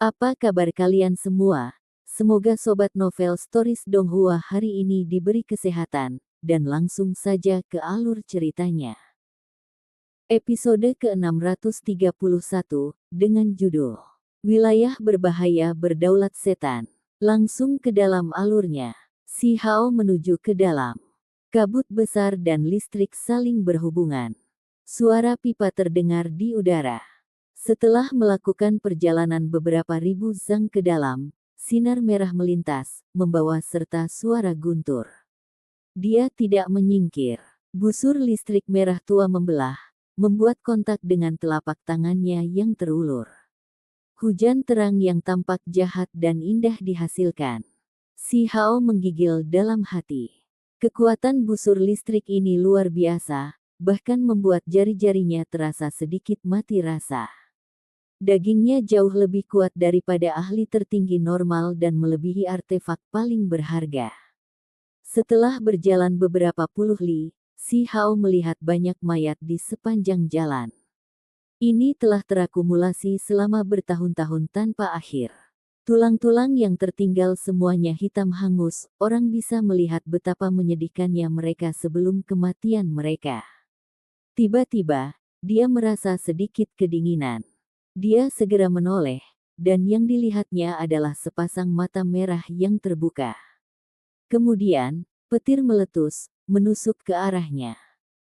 Apa kabar kalian semua? Semoga Sobat Novel Stories Donghua hari ini diberi kesehatan, dan langsung saja ke alur ceritanya. Episode ke-631, dengan judul Wilayah Berbahaya Berdaulat Setan. Langsung ke dalam alurnya. Si Hao menuju ke dalam. Kabut besar dan listrik saling berhubungan. Suara pipa terdengar di udara. Setelah melakukan perjalanan beberapa ribu zang ke dalam, sinar merah melintas, membawa serta suara guntur. Dia tidak menyingkir. Busur listrik merah tua membelah, membuat kontak dengan telapak tangannya yang terulur. Hujan terang yang tampak jahat dan indah dihasilkan. Si Hao menggigil dalam hati. Kekuatan busur listrik ini luar biasa, bahkan membuat jari-jarinya terasa sedikit mati rasa. Dagingnya jauh lebih kuat daripada ahli tertinggi normal dan melebihi artefak paling berharga. Setelah berjalan beberapa puluh li, Si Hao melihat banyak mayat di sepanjang jalan. Ini telah terakumulasi selama bertahun-tahun tanpa akhir. Tulang-tulang yang tertinggal semuanya hitam hangus, orang bisa melihat betapa menyedihkannya mereka sebelum kematian mereka. Tiba-tiba, dia merasa sedikit kedinginan. Dia segera menoleh, dan yang dilihatnya adalah sepasang mata merah yang terbuka. Kemudian, petir meletus, menusuk ke arahnya.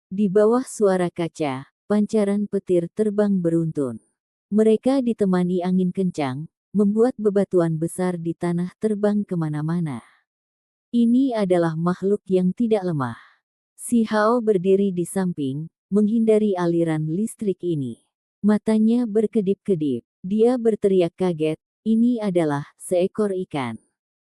Di bawah suara kaca, pancaran petir terbang beruntun. Mereka ditemani angin kencang, membuat bebatuan besar di tanah terbang kemana-mana. Ini adalah makhluk yang tidak lemah. Si Hao berdiri di samping, menghindari aliran listrik ini. Matanya berkedip-kedip. Dia berteriak kaget, ini adalah seekor ikan.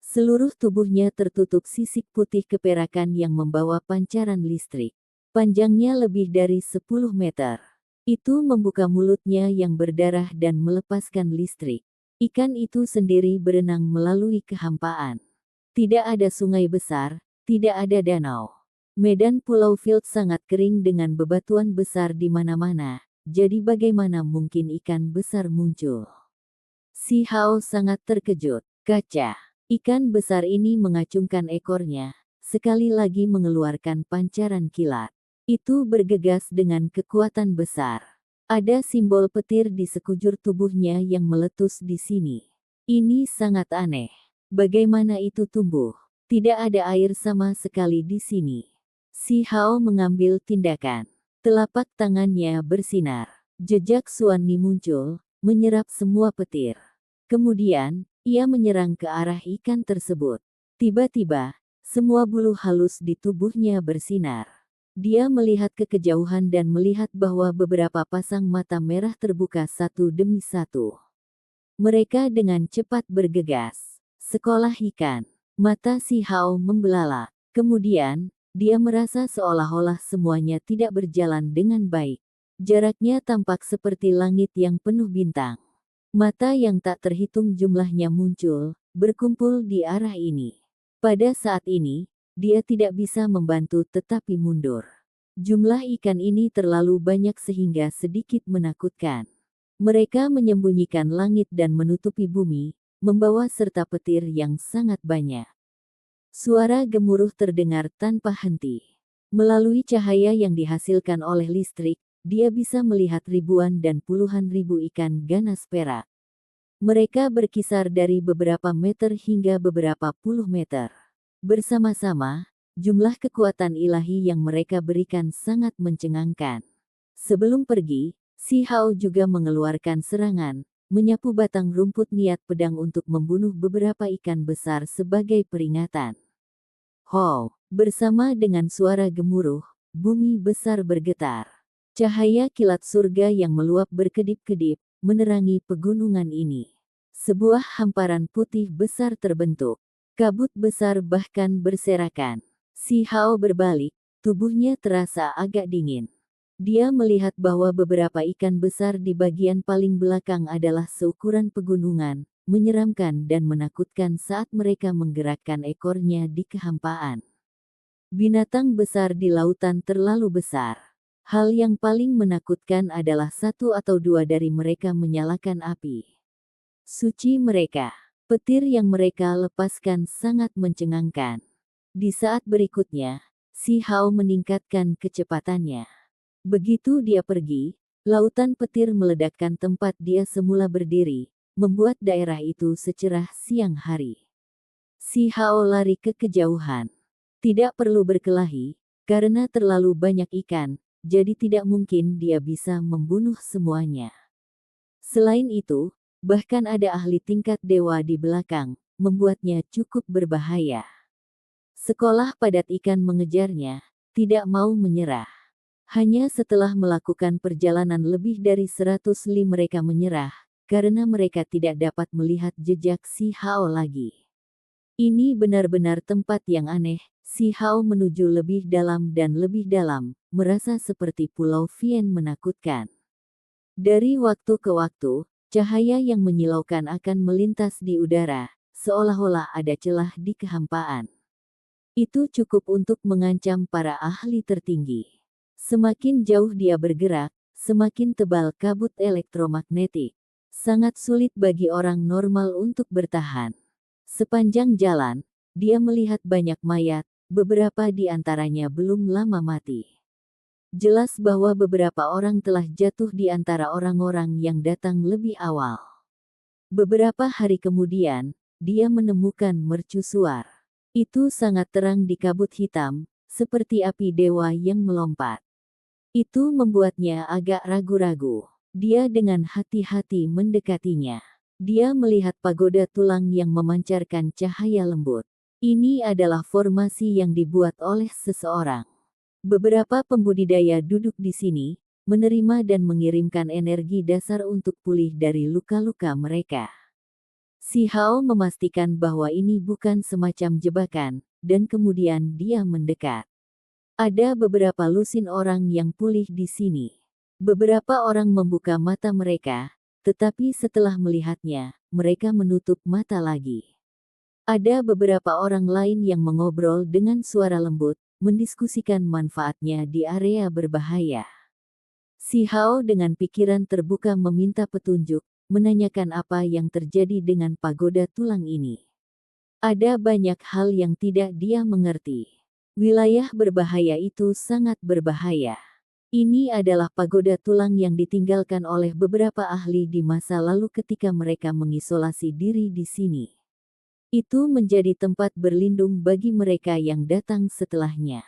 Seluruh tubuhnya tertutup sisik putih keperakan yang membawa pancaran listrik. Panjangnya lebih dari 10 meter. Itu membuka mulutnya yang berdarah dan melepaskan listrik. Ikan itu sendiri berenang melalui kehampaan. Tidak ada sungai besar, tidak ada danau. Medan Pulau Field sangat kering dengan bebatuan besar di mana-mana, jadi bagaimana mungkin ikan besar muncul? Si Hao sangat terkejut. Kaca. Ikan besar ini mengacungkan ekornya, sekali lagi mengeluarkan pancaran kilat. Itu bergegas dengan kekuatan besar. Ada simbol petir di sekujur tubuhnya yang meletus di sini. Ini sangat aneh. Bagaimana itu tumbuh? Tidak ada air sama sekali di sini. Si Hao mengambil tindakan. Telapak tangannya bersinar. Jejak Suanni muncul, menyerap semua petir. Kemudian, ia menyerang ke arah ikan tersebut. Tiba-tiba, semua bulu halus di tubuhnya bersinar. Dia melihat ke kejauhan dan melihat bahwa beberapa pasang mata merah terbuka satu demi satu. Mereka dengan cepat bergegas. Sekolah ikan. Mata Si Hao membelalak. Kemudian, dia merasa seolah-olah semuanya tidak berjalan dengan baik. Jaraknya tampak seperti langit yang penuh bintang. Mata yang tak terhitung jumlahnya muncul, berkumpul di arah ini. Pada saat ini, dia tidak bisa membantu tetapi mundur. Jumlah ikan ini terlalu banyak sehingga sedikit menakutkan. Mereka menyembunyikan langit dan menutupi bumi, membawa serta petir yang sangat banyak. Suara gemuruh terdengar tanpa henti. Melalui cahaya yang dihasilkan oleh listrik, dia bisa melihat ribuan dan puluhan ribu ikan ganas perak. Mereka berkisar dari beberapa meter hingga beberapa puluh meter. Bersama-sama, jumlah kekuatan ilahi yang mereka berikan sangat mencengangkan. Sebelum pergi, Si Hao juga mengeluarkan serangan, menyapu batang rumput niat pedang untuk membunuh beberapa ikan besar sebagai peringatan. Ho! Bersama dengan suara gemuruh, bumi besar bergetar. Cahaya kilat surga yang meluap berkedip-kedip, menerangi pegunungan ini. Sebuah hamparan putih besar terbentuk. Kabut besar bahkan berserakan. Si Hao berbalik, tubuhnya terasa agak dingin. Dia melihat bahwa beberapa ikan besar di bagian paling belakang adalah seukuran pegunungan, menyeramkan dan menakutkan saat mereka menggerakkan ekornya di kehampaan. Binatang besar di lautan terlalu besar. Hal yang paling menakutkan adalah satu atau dua dari mereka menyalakan api. suci mereka. Petir yang mereka lepaskan sangat mencengangkan. Di saat berikutnya, Si Hao meningkatkan kecepatannya. Begitu dia pergi, lautan petir meledakkan tempat dia semula berdiri, membuat daerah itu secerah siang hari. Si Hao lari ke kejauhan. Tidak perlu berkelahi, karena terlalu banyak ikan, jadi tidak mungkin dia bisa membunuh semuanya. Selain itu, bahkan ada ahli tingkat dewa di belakang, membuatnya cukup berbahaya. Sekolah padat ikan mengejarnya, tidak mau menyerah. Hanya setelah melakukan perjalanan lebih dari 100 li mereka menyerah, karena mereka tidak dapat melihat jejak Si Hao lagi. Ini benar-benar tempat yang aneh. Si Hao menuju lebih dalam, merasa seperti Pulau Vien menakutkan. Dari waktu ke waktu, cahaya yang menyilaukan akan melintas di udara, seolah-olah ada celah di kehampaan. Itu cukup untuk mengancam para ahli tertinggi. Semakin jauh dia bergerak, semakin tebal kabut elektromagnetik. Sangat sulit bagi orang normal untuk bertahan. Sepanjang jalan, dia melihat banyak mayat, beberapa di antaranya belum lama mati. Jelas bahwa beberapa orang telah jatuh di antara orang-orang yang datang lebih awal. Beberapa hari kemudian, dia menemukan mercusuar. Itu sangat terang di kabut hitam, seperti api dewa yang melompat. Itu membuatnya agak ragu-ragu. Dia dengan hati-hati mendekatinya. Dia melihat pagoda tulang yang memancarkan cahaya lembut. Ini adalah formasi yang dibuat oleh seseorang. Beberapa pembudidaya duduk di sini, menerima dan mengirimkan energi dasar untuk pulih dari luka-luka mereka. Si Hao memastikan bahwa ini bukan semacam jebakan, dan kemudian dia mendekat. Ada beberapa lusin orang yang pulih di sini. Beberapa orang membuka mata mereka, tetapi setelah melihatnya, mereka menutup mata lagi. Ada beberapa orang lain yang mengobrol dengan suara lembut, mendiskusikan manfaatnya di area berbahaya. Si Hao dengan pikiran terbuka meminta petunjuk, menanyakan apa yang terjadi dengan pagoda tulang ini. Ada banyak hal yang tidak dia mengerti. Wilayah berbahaya itu sangat berbahaya. Ini adalah pagoda tulang yang ditinggalkan oleh beberapa ahli di masa lalu ketika mereka mengisolasi diri di sini. Itu menjadi tempat berlindung bagi mereka yang datang setelahnya.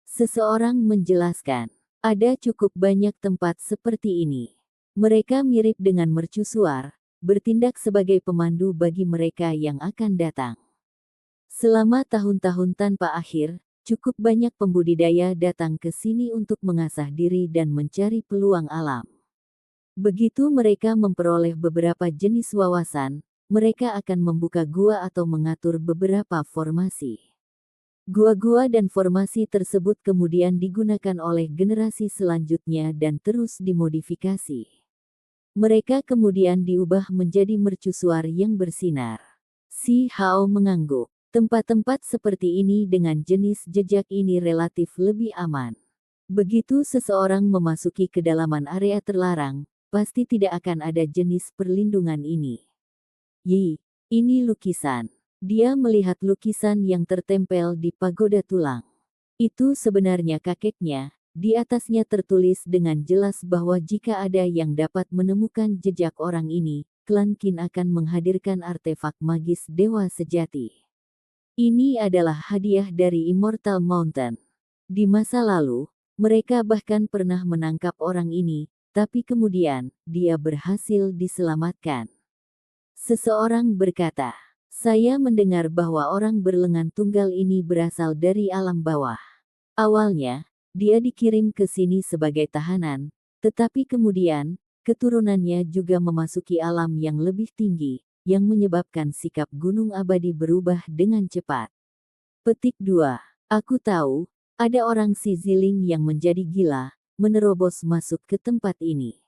Seseorang menjelaskan, ada cukup banyak tempat seperti ini. Mereka mirip dengan mercusuar, bertindak sebagai pemandu bagi mereka yang akan datang. Selama tahun-tahun tanpa akhir, cukup banyak pembudidaya datang ke sini untuk mengasah diri dan mencari peluang alam. Begitu mereka memperoleh beberapa jenis wawasan, mereka akan membuka gua atau mengatur beberapa formasi. Gua-gua dan formasi tersebut kemudian digunakan oleh generasi selanjutnya dan terus dimodifikasi. Mereka kemudian diubah menjadi mercusuar yang bersinar. Si Hao mengangguk. Tempat-tempat seperti ini dengan jenis jejak ini relatif lebih aman. Begitu seseorang memasuki kedalaman area terlarang, pasti tidak akan ada jenis perlindungan ini. Ini lukisan. Dia melihat lukisan yang tertempel di pagoda tulang. Itu sebenarnya kakeknya. Di atasnya tertulis dengan jelas bahwa jika ada yang dapat menemukan jejak orang ini, klan Qin akan menghadirkan artefak magis dewa sejati. Ini adalah hadiah dari Immortal Mountain. Di masa lalu, mereka bahkan pernah menangkap orang ini, tapi kemudian, dia berhasil diselamatkan. Seseorang berkata, saya mendengar bahwa orang berlengan tunggal ini berasal dari alam bawah. Awalnya, dia dikirim ke sini sebagai tahanan, tetapi kemudian, keturunannya juga memasuki alam yang lebih tinggi, yang menyebabkan sikap gunung abadi berubah dengan cepat. Petik 2. Aku tahu, ada orang Siziling yang menjadi gila, menerobos masuk ke tempat ini.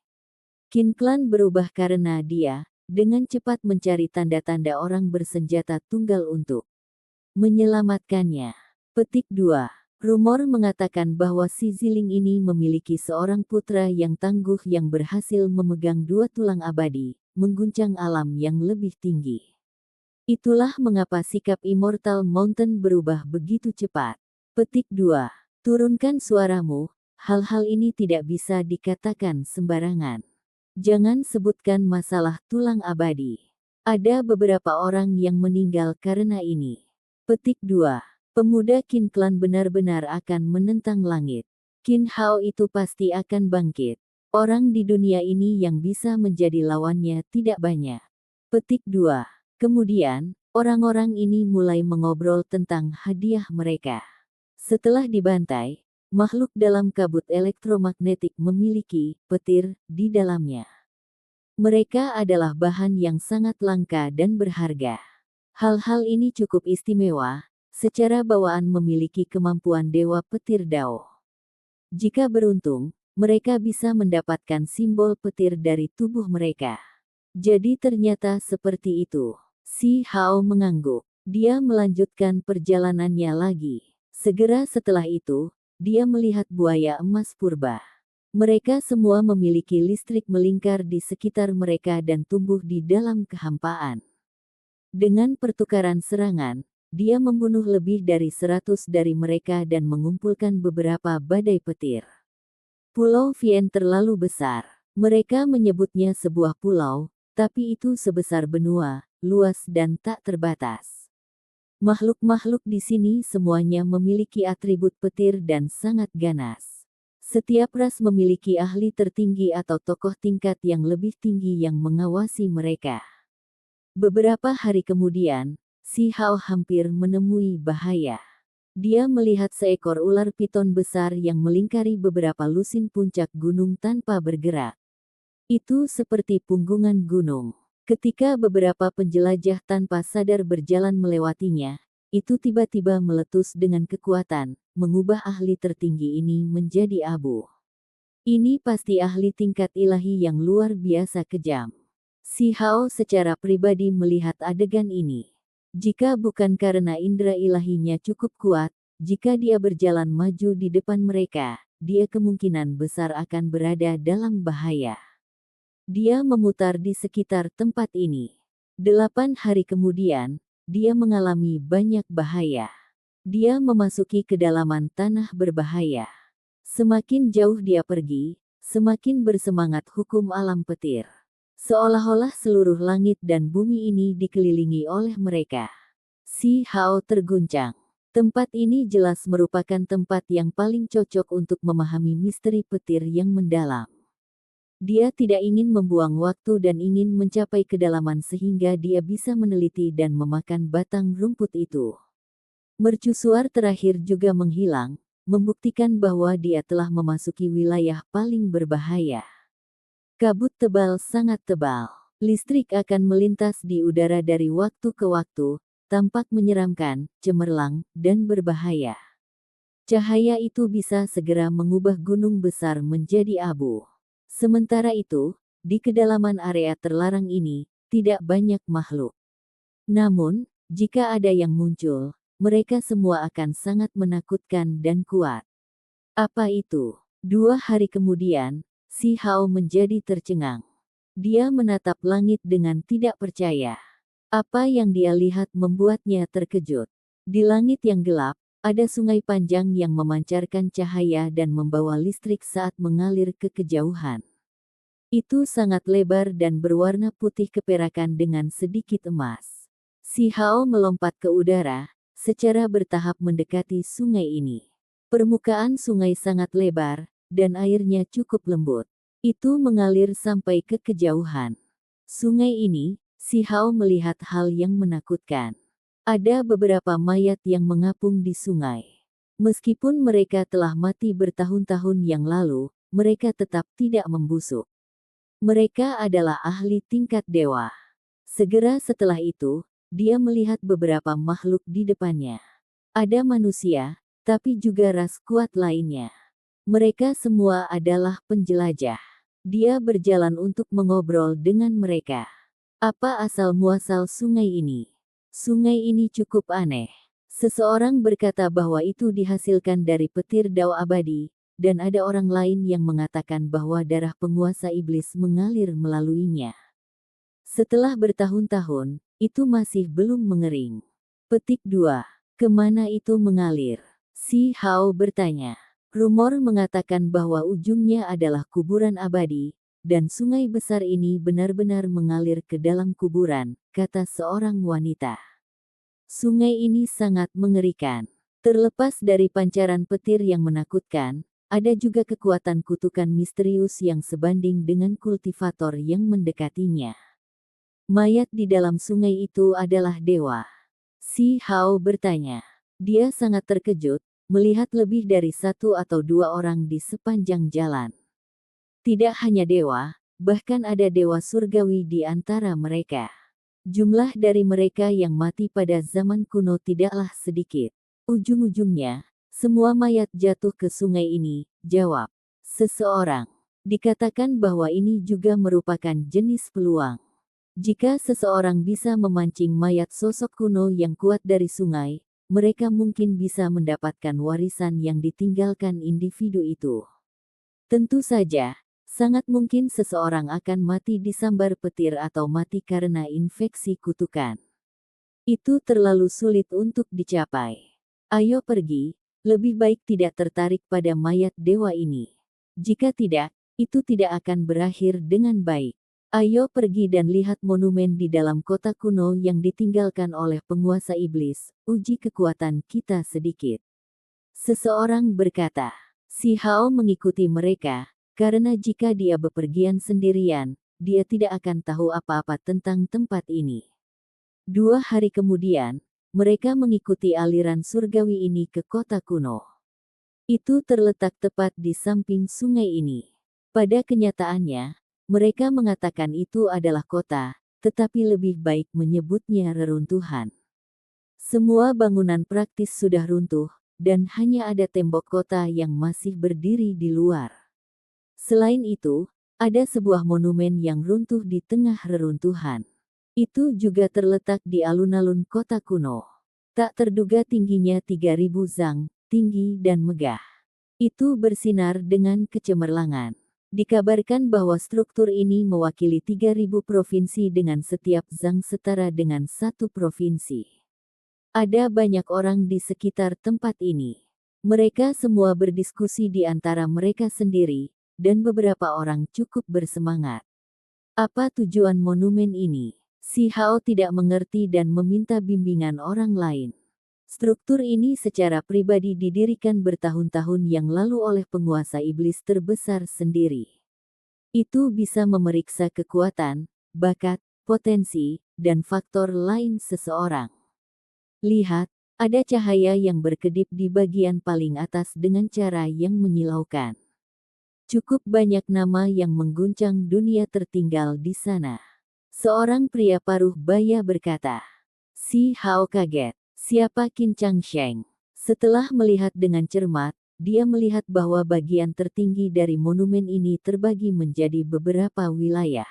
Qin Clan berubah karena dia, dengan cepat mencari tanda-tanda orang bersenjata tunggal untuk menyelamatkannya. Petik 2. Rumor mengatakan bahwa Siziling ini memiliki seorang putra yang tangguh yang berhasil memegang dua tulang abadi, mengguncang alam yang lebih tinggi. Itulah mengapa sikap Immortal Mountain berubah begitu cepat. Petik 2. Turunkan suaramu, hal-hal ini tidak bisa dikatakan sembarangan. Jangan sebutkan masalah tulang abadi. Ada beberapa orang yang meninggal karena ini. Petik 2. Pemuda Qin Clan benar-benar akan menentang langit. Qin Hao itu pasti akan bangkit. Orang di dunia ini yang bisa menjadi lawannya tidak banyak. Petik 2. Kemudian, orang-orang ini mulai mengobrol tentang hadiah mereka. Setelah dibantai, makhluk dalam kabut elektromagnetik memiliki petir di dalamnya. Mereka adalah bahan yang sangat langka dan berharga. Hal-hal ini cukup istimewa, secara bawaan memiliki kemampuan dewa petir Dao. Jika beruntung, mereka bisa mendapatkan simbol petir dari tubuh mereka. Jadi ternyata seperti itu. Si Hao mengangguk. Dia melanjutkan perjalanannya lagi. Segera setelah itu, dia melihat buaya emas purba. Mereka semua memiliki listrik melingkar di sekitar mereka dan tumbuh di dalam kehampaan. Dengan pertukaran serangan, dia membunuh lebih dari 100 dari mereka dan mengumpulkan beberapa badai petir. Pulau Vien terlalu besar. Mereka menyebutnya sebuah pulau, tapi itu sebesar benua, luas dan tak terbatas. Makhluk-makhluk di sini semuanya memiliki atribut petir dan sangat ganas. Setiap ras memiliki ahli tertinggi atau tokoh tingkat yang lebih tinggi yang mengawasi mereka. Beberapa hari kemudian, si Hao hampir menemui bahaya. Dia melihat seekor ular piton besar yang melingkari beberapa lusin puncak gunung tanpa bergerak. Itu seperti punggungan gunung. Ketika beberapa penjelajah tanpa sadar berjalan melewatinya, itu tiba-tiba meletus dengan kekuatan, mengubah ahli tertinggi ini menjadi abu. Ini pasti ahli tingkat ilahi yang luar biasa kejam. Si Hao secara pribadi melihat adegan ini. Jika bukan karena indera ilahinya cukup kuat, jika dia berjalan maju di depan mereka, dia kemungkinan besar akan berada dalam bahaya. Dia memutar di sekitar tempat ini. 8 hari kemudian, dia mengalami banyak bahaya. Dia memasuki kedalaman tanah berbahaya. Semakin jauh dia pergi, semakin bersemangat hukum alam petir. Seolah-olah seluruh langit dan bumi ini dikelilingi oleh mereka. Si Hao terguncang. Tempat ini jelas merupakan tempat yang paling cocok untuk memahami misteri petir yang mendalam. Dia tidak ingin membuang waktu dan ingin mencapai kedalaman sehingga dia bisa meneliti dan memakan batang rumput itu. Mercusuar terakhir juga menghilang, membuktikan bahwa dia telah memasuki wilayah paling berbahaya. Kabut tebal sangat tebal. Listrik akan melintas di udara dari waktu ke waktu, tampak menyeramkan, cemerlang, dan berbahaya. Cahaya itu bisa segera mengubah gunung besar menjadi abu. Sementara itu, di kedalaman area terlarang ini, tidak banyak makhluk. Namun, jika ada yang muncul, mereka semua akan sangat menakutkan dan kuat. Apa itu? 2 hari kemudian, si Hao menjadi tercengang. Dia menatap langit dengan tidak percaya. Apa yang dia lihat membuatnya terkejut. Di langit yang gelap, ada sungai panjang yang memancarkan cahaya dan membawa listrik saat mengalir ke kejauhan. Itu sangat lebar dan berwarna putih keperakan dengan sedikit emas. Si Hao melompat ke udara, secara bertahap mendekati sungai ini. Permukaan sungai sangat lebar, dan airnya cukup lembut. Itu mengalir sampai ke kejauhan. Sungai ini, si Hao melihat hal yang menakutkan. Ada beberapa mayat yang mengapung di sungai. Meskipun mereka telah mati bertahun-tahun yang lalu, mereka tetap tidak membusuk. Mereka adalah ahli tingkat dewa. Segera setelah itu, dia melihat beberapa makhluk di depannya. Ada manusia, tapi juga ras kuat lainnya. Mereka semua adalah penjelajah. Dia berjalan untuk mengobrol dengan mereka. Apa asal-muasal sungai ini? Sungai ini cukup aneh. Seseorang berkata bahwa itu dihasilkan dari petir Dao abadi, dan ada orang lain yang mengatakan bahwa darah penguasa iblis mengalir melaluinya. Setelah bertahun-tahun, itu masih belum mengering. Petik 2. Kemana itu mengalir? Si Hao bertanya. Rumor mengatakan bahwa ujungnya adalah kuburan abadi, dan sungai besar ini benar-benar mengalir ke dalam kuburan, kata seorang wanita. Sungai ini sangat mengerikan. Terlepas dari pancaran petir yang menakutkan, ada juga kekuatan kutukan misterius yang sebanding dengan kultivator yang mendekatinya. Mayat di dalam sungai itu adalah dewa. Si Hao bertanya. Dia sangat terkejut melihat lebih dari 1 atau 2 orang di sepanjang jalan. Tidak hanya dewa, bahkan ada dewa surgawi di antara mereka. Jumlah dari mereka yang mati pada zaman kuno tidaklah sedikit. Ujung-ujungnya, semua mayat jatuh ke sungai ini, jawab seseorang. Dikatakan bahwa ini juga merupakan jenis peluang. Jika seseorang bisa memancing mayat sosok kuno yang kuat dari sungai, mereka mungkin bisa mendapatkan warisan yang ditinggalkan individu itu. Tentu saja, sangat mungkin seseorang akan mati disambar petir atau mati karena infeksi kutukan. Itu terlalu sulit untuk dicapai. Ayo pergi, lebih baik tidak tertarik pada mayat dewa ini. Jika tidak, itu tidak akan berakhir dengan baik. Ayo pergi dan lihat monumen di dalam kota kuno yang ditinggalkan oleh penguasa iblis, uji kekuatan kita sedikit. Seseorang berkata, si Hao mengikuti mereka, karena jika dia bepergian sendirian, dia tidak akan tahu apa-apa tentang tempat ini. 2 hari kemudian, mereka mengikuti aliran surgawi ini ke kota kuno. Itu terletak tepat di samping sungai ini. Pada kenyataannya, mereka mengatakan itu adalah kota, tetapi lebih baik menyebutnya reruntuhan. Semua bangunan praktis sudah runtuh, dan hanya ada tembok kota yang masih berdiri di luar. Selain itu, ada sebuah monumen yang runtuh di tengah reruntuhan. Itu juga terletak di alun-alun kota kuno. Tak terduga tingginya 3000 zang, tinggi dan megah. Itu bersinar dengan kecemerlangan. Dikabarkan bahwa struktur ini mewakili 3000 provinsi dengan setiap zang setara dengan 1 provinsi. Ada banyak orang di sekitar tempat ini. Mereka semua berdiskusi di antara mereka sendiri, dan beberapa orang cukup bersemangat. Apa tujuan monumen ini? Si Hao tidak mengerti dan meminta bimbingan orang lain. Struktur ini secara pribadi didirikan bertahun-tahun yang lalu oleh penguasa iblis terbesar sendiri. Itu bisa memeriksa kekuatan, bakat, potensi, dan faktor lain seseorang. Lihat, ada cahaya yang berkedip di bagian paling atas dengan cara yang menyilaukan. Cukup banyak nama yang mengguncang dunia tertinggal di sana. Seorang pria paruh baya berkata. Si Hao kaget. Siapa Qin Changsheng? Setelah melihat dengan cermat, dia melihat bahwa bagian tertinggi dari monumen ini terbagi menjadi beberapa wilayah.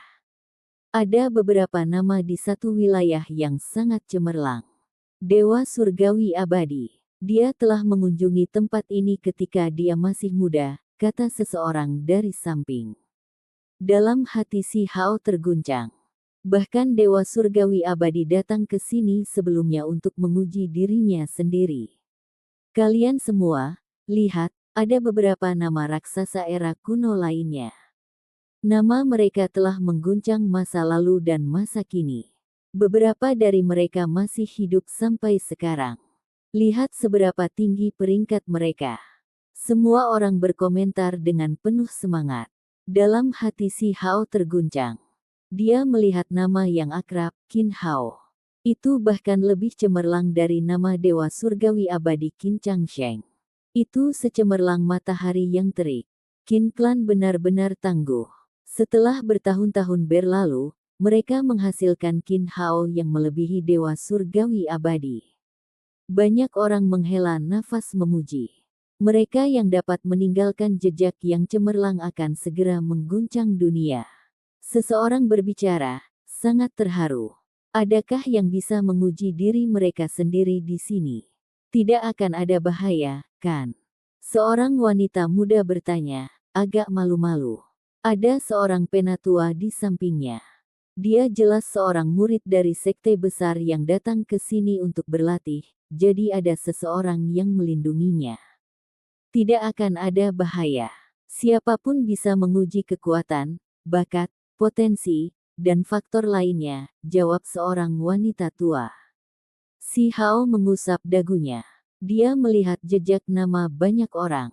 Ada beberapa nama di satu wilayah yang sangat cemerlang. Dewa Surgawi Abadi. Dia telah mengunjungi tempat ini ketika dia masih muda, kata seseorang dari samping. Dalam hati si Hao terguncang. Bahkan Dewa Surgawi Abadi datang ke sini sebelumnya untuk menguji dirinya sendiri. Kalian semua, lihat, ada beberapa nama raksasa era kuno lainnya. Nama mereka telah mengguncang masa lalu dan masa kini. Beberapa dari mereka masih hidup sampai sekarang. Lihat seberapa tinggi peringkat mereka. Semua orang berkomentar dengan penuh semangat. Dalam hati si Hao terguncang. Dia melihat nama yang akrab, Qin Hao. Itu bahkan lebih cemerlang dari nama Dewa Surgawi Abadi Qin Changsheng. Itu secemerlang matahari yang terik. Qin Clan benar-benar tangguh. Setelah bertahun-tahun berlalu, mereka menghasilkan Qin Hao yang melebihi Dewa Surgawi Abadi. Banyak orang menghela nafas memuji. Mereka yang dapat meninggalkan jejak yang cemerlang akan segera mengguncang dunia. Seseorang berbicara, sangat terharu. Adakah yang bisa menguji diri mereka sendiri di sini? Tidak akan ada bahaya, kan? Seorang wanita muda bertanya, agak malu-malu. Ada seorang penatua di sampingnya. Dia jelas seorang murid dari sekte besar yang datang ke sini untuk berlatih, jadi ada seseorang yang melindunginya. Tidak akan ada bahaya. Siapapun bisa menguji kekuatan, bakat, potensi, dan faktor lainnya, jawab seorang wanita tua. Si Hao mengusap dagunya. Dia melihat jejak nama banyak orang.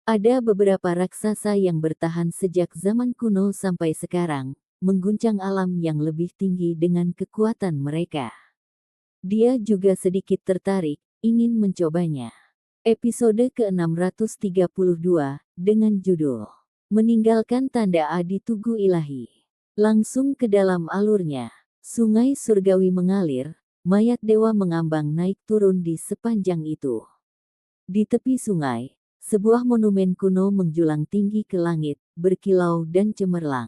Ada beberapa raksasa yang bertahan sejak zaman kuno sampai sekarang, mengguncang alam yang lebih tinggi dengan kekuatan mereka. Dia juga sedikit tertarik, ingin mencobanya. Episode ke-632, dengan judul Meninggalkan Tanda A di Tugu Ilahi. Langsung ke dalam alurnya, sungai surgawi mengalir, mayat dewa mengambang naik turun di sepanjang itu. Di tepi sungai, sebuah monumen kuno menjulang tinggi ke langit, berkilau dan cemerlang.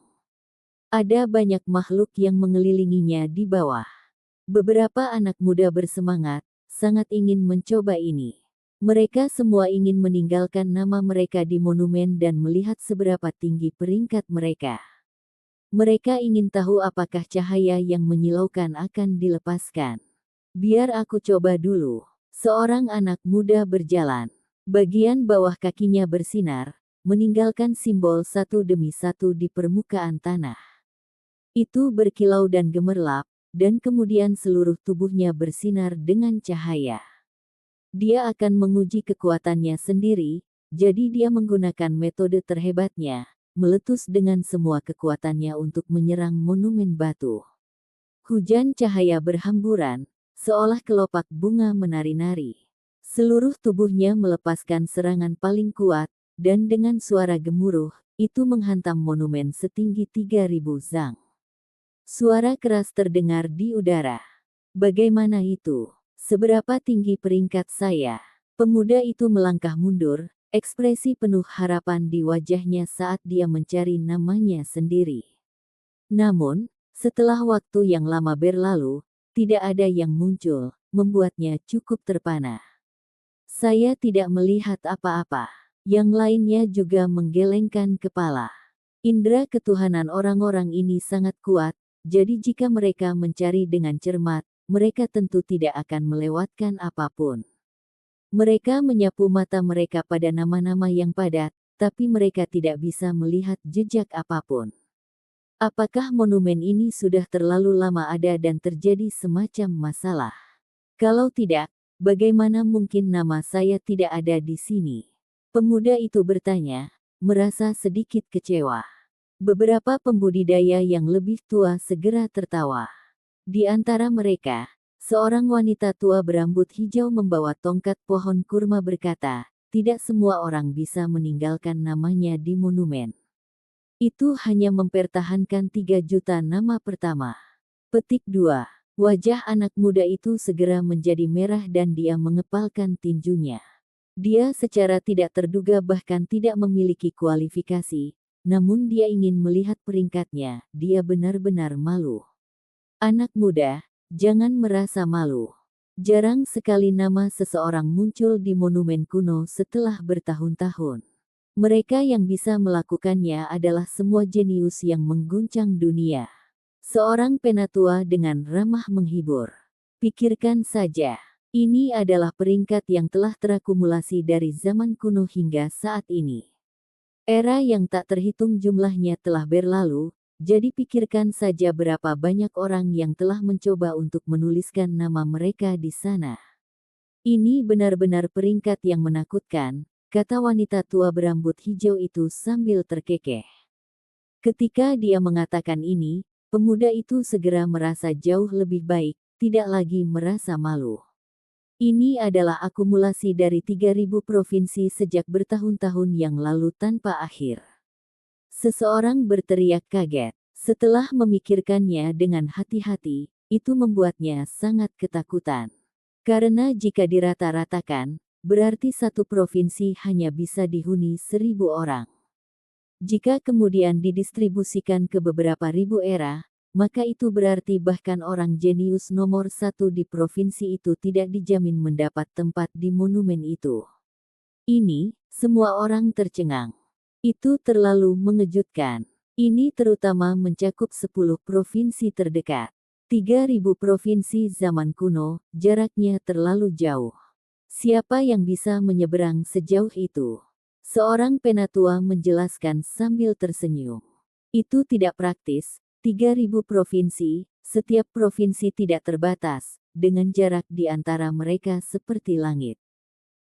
Ada banyak makhluk yang mengelilinginya di bawah. Beberapa anak muda bersemangat, sangat ingin mencoba ini. Mereka semua ingin meninggalkan nama mereka di monumen dan melihat seberapa tinggi peringkat mereka. Mereka ingin tahu apakah cahaya yang menyilaukan akan dilepaskan. Biar aku coba dulu. Seorang anak muda berjalan. Bagian bawah kakinya bersinar, meninggalkan simbol satu demi satu di permukaan tanah. Itu berkilau dan gemerlap, dan kemudian seluruh tubuhnya bersinar dengan cahaya. Dia akan menguji kekuatannya sendiri, jadi dia menggunakan metode terhebatnya, meletus dengan semua kekuatannya untuk menyerang monumen batu. Hujan cahaya berhamburan, seolah kelopak bunga menari-nari. Seluruh tubuhnya melepaskan serangan paling kuat, dan dengan suara gemuruh, itu menghantam monumen setinggi 3000 zang. Suara keras terdengar di udara. Bagaimana itu? Seberapa tinggi peringkat saya? Pemuda itu melangkah mundur, ekspresi penuh harapan di wajahnya saat dia mencari namanya sendiri. Namun, setelah waktu yang lama berlalu, tidak ada yang muncul, membuatnya cukup terpana. Saya tidak melihat apa-apa. Yang lainnya juga menggelengkan kepala. Indera ketuhanan orang-orang ini sangat kuat, jadi jika mereka mencari dengan cermat, mereka tentu tidak akan melewatkan apapun. Mereka menyapu mata mereka pada nama-nama yang padat, tapi mereka tidak bisa melihat jejak apapun. Apakah monumen ini sudah terlalu lama ada dan terjadi semacam masalah? Kalau tidak, bagaimana mungkin nama saya tidak ada di sini? Pemuda itu bertanya, merasa sedikit kecewa. Beberapa pembudidaya yang lebih tua segera tertawa. Di antara mereka, seorang wanita tua berambut hijau membawa tongkat pohon kurma berkata, tidak semua orang bisa meninggalkan namanya di monumen. Itu hanya mempertahankan 3 juta nama pertama. Petik 2. Wajah anak muda itu segera menjadi merah dan dia mengepalkan tinjunya. Dia secara tidak terduga bahkan tidak memiliki kualifikasi, namun dia ingin melihat peringkatnya, dia benar-benar malu. Anak muda, jangan merasa malu. Jarang sekali nama seseorang muncul di monumen kuno setelah bertahun-tahun. Mereka yang bisa melakukannya adalah semua jenius yang mengguncang dunia. Seorang penatua dengan ramah menghibur. Pikirkan saja, ini adalah peringkat yang telah terakumulasi dari zaman kuno hingga saat ini. Era yang tak terhitung jumlahnya telah berlalu, jadi pikirkan saja berapa banyak orang yang telah mencoba untuk menuliskan nama mereka di sana. Ini benar-benar peringkat yang menakutkan, kata wanita tua berambut hijau itu sambil terkekeh. Ketika dia mengatakan ini, pemuda itu segera merasa jauh lebih baik, tidak lagi merasa malu. Ini adalah akumulasi dari 3000 provinsi sejak bertahun-tahun yang lalu tanpa akhir. Seseorang berteriak kaget. Setelah memikirkannya dengan hati-hati, itu membuatnya sangat ketakutan. Karena jika dirata-ratakan, berarti satu provinsi hanya bisa dihuni 1000 orang. Jika kemudian didistribusikan ke beberapa ribu era, maka itu berarti bahkan orang jenius nomor 1 di provinsi itu tidak dijamin mendapat tempat di monumen itu. Ini, semua orang tercengang. Itu terlalu mengejutkan. Ini terutama mencakup 10 provinsi terdekat. 3.000 provinsi zaman kuno, jaraknya terlalu jauh. Siapa yang bisa menyeberang sejauh itu? Seorang penatua menjelaskan sambil tersenyum. Itu tidak praktis, 3.000 provinsi, setiap provinsi tidak terbatas, dengan jarak di antara mereka seperti langit.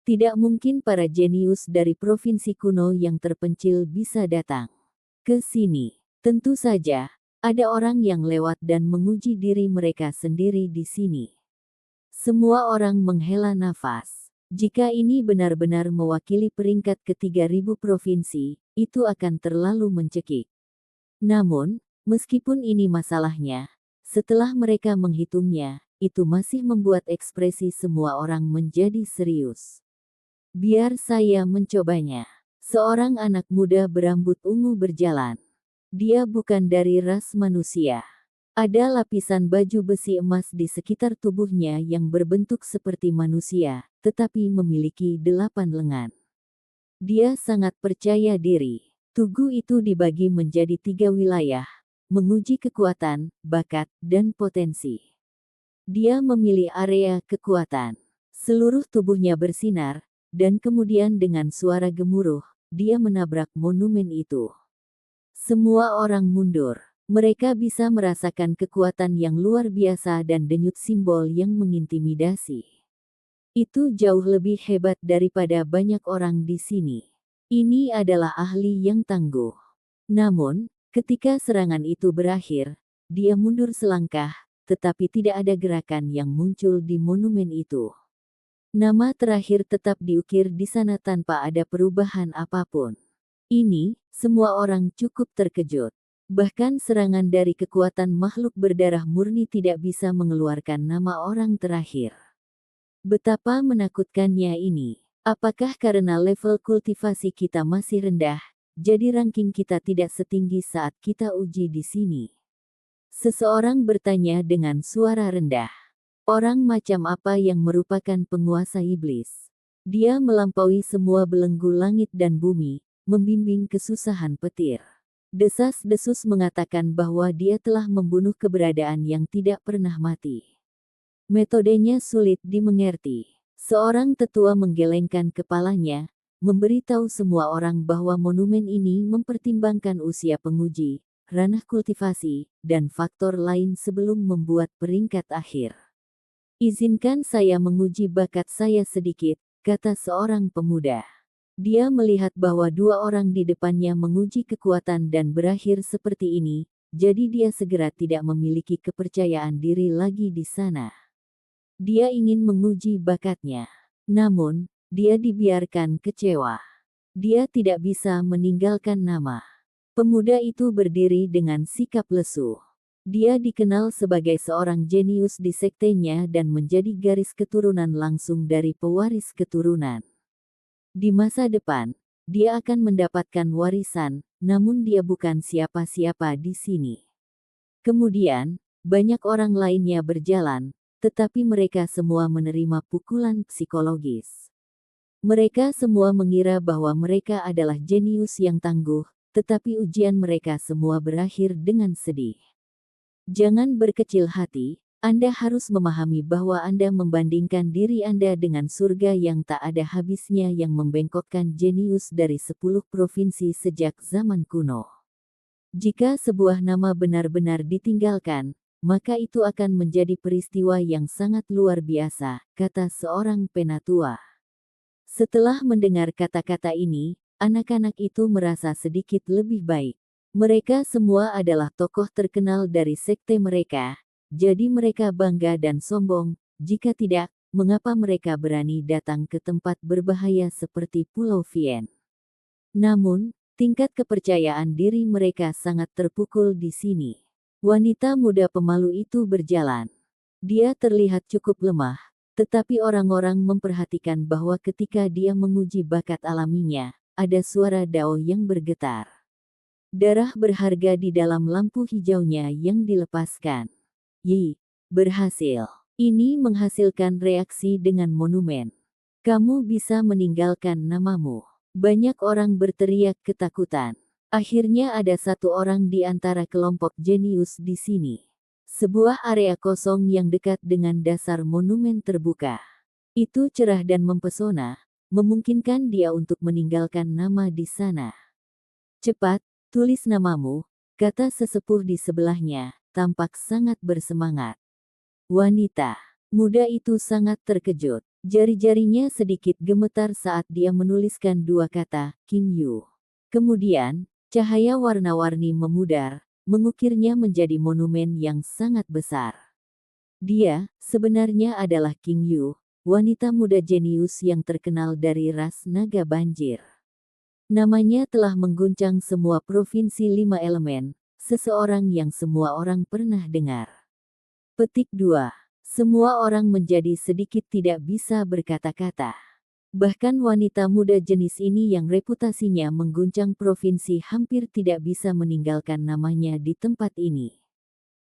Tidak mungkin para jenius dari provinsi kuno yang terpencil bisa datang ke sini. Tentu saja, ada orang yang lewat dan menguji diri mereka sendiri di sini. Semua orang menghela nafas. Jika ini benar-benar mewakili peringkat ke-3.000 provinsi, itu akan terlalu mencekik. Namun, meskipun ini masalahnya, setelah mereka menghitungnya, itu masih membuat ekspresi semua orang menjadi serius. Biar saya mencobanya. Seorang anak muda berambut ungu berjalan. Dia bukan dari ras manusia. Ada lapisan baju besi emas di sekitar tubuhnya yang berbentuk seperti manusia, tetapi memiliki 8 lengan. Dia sangat percaya diri. Tugu itu dibagi menjadi 3 wilayah, menguji kekuatan, bakat, dan potensi. Dia memilih area kekuatan. Seluruh tubuhnya bersinar, dan kemudian dengan suara gemuruh, dia menabrak monumen itu. Semua orang mundur. Mereka bisa merasakan kekuatan yang luar biasa dan denyut simbol yang mengintimidasi. Itu jauh lebih hebat daripada banyak orang di sini. Ini adalah ahli yang tangguh. Namun, ketika serangan itu berakhir, dia mundur selangkah, tetapi tidak ada gerakan yang muncul di monumen itu. Nama terakhir tetap diukir di sana tanpa ada perubahan apapun. Ini, semua orang cukup terkejut. Bahkan serangan dari kekuatan makhluk berdarah murni tidak bisa mengeluarkan nama orang terakhir. Betapa menakutkannya ini. Apakah karena level kultivasi kita masih rendah, jadi ranking kita tidak setinggi saat kita uji di sini? Seseorang bertanya dengan suara rendah. Orang macam apa yang merupakan penguasa iblis? Dia melampaui semua belenggu langit dan bumi, membimbing kesusahan petir. Desas-desus mengatakan bahwa dia telah membunuh keberadaan yang tidak pernah mati. Metodenya sulit dimengerti. Seorang tetua menggelengkan kepalanya, memberitahu semua orang bahwa monumen ini mempertimbangkan usia penguji, ranah kultivasi, dan faktor lain sebelum membuat peringkat akhir. Izinkan saya menguji bakat saya sedikit, kata seorang pemuda. Dia melihat bahwa 2 orang di depannya menguji kekuatan dan berakhir seperti ini, jadi dia segera tidak memiliki kepercayaan diri lagi di sana. Dia ingin menguji bakatnya. Namun, dia dibiarkan kecewa. Dia tidak bisa meninggalkan nama. Pemuda itu berdiri dengan sikap lesu. Dia dikenal sebagai seorang jenius di sektenya dan menjadi garis keturunan langsung dari pewaris keturunan. Di masa depan, dia akan mendapatkan warisan, namun dia bukan siapa-siapa di sini. Kemudian, banyak orang lainnya berjalan, tetapi mereka semua menerima pukulan psikologis. Mereka semua mengira bahwa mereka adalah jenius yang tangguh, tetapi ujian mereka semua berakhir dengan sedih. Jangan berkecil hati. Anda harus memahami bahwa Anda membandingkan diri Anda dengan surga yang tak ada habisnya yang membengkokkan jenius dari 10 provinsi sejak zaman kuno. Jika sebuah nama benar-benar ditinggalkan, maka itu akan menjadi peristiwa yang sangat luar biasa, kata seorang penatua. Setelah mendengar kata-kata ini, anak-anak itu merasa sedikit lebih baik. Mereka semua adalah tokoh terkenal dari sekte mereka. Jadi mereka bangga dan sombong, jika tidak, mengapa mereka berani datang ke tempat berbahaya seperti Pulau Vien? Namun, tingkat kepercayaan diri mereka sangat terpukul di sini. Wanita muda pemalu itu berjalan. Dia terlihat cukup lemah, tetapi orang-orang memperhatikan bahwa ketika dia menguji bakat alaminya, ada suara dao yang bergetar. Darah berharga di dalam lampu hijaunya yang dilepaskan. Yi, berhasil. Ini menghasilkan reaksi dengan monumen. Kamu bisa meninggalkan namamu. Banyak orang berteriak ketakutan. Akhirnya ada satu orang di antara kelompok jenius di sini. Sebuah area kosong yang dekat dengan dasar monumen terbuka. Itu cerah dan mempesona, memungkinkan dia untuk meninggalkan nama di sana. Cepat, tulis namamu, kata sesepuh di sebelahnya, tampak sangat bersemangat. Wanita muda itu sangat terkejut. Jari-jarinya sedikit gemetar saat dia menuliskan dua kata, King Yu. Kemudian, cahaya warna-warni memudar, mengukirnya menjadi monumen yang sangat besar. Dia, sebenarnya adalah King Yu, wanita muda jenius yang terkenal dari ras naga banjir. Namanya telah mengguncang semua provinsi 5 elemen, seseorang yang semua orang pernah dengar. Petik 2. Semua orang menjadi sedikit tidak bisa berkata-kata. Bahkan wanita muda jenis ini yang reputasinya mengguncang provinsi hampir tidak bisa meninggalkan namanya di tempat ini.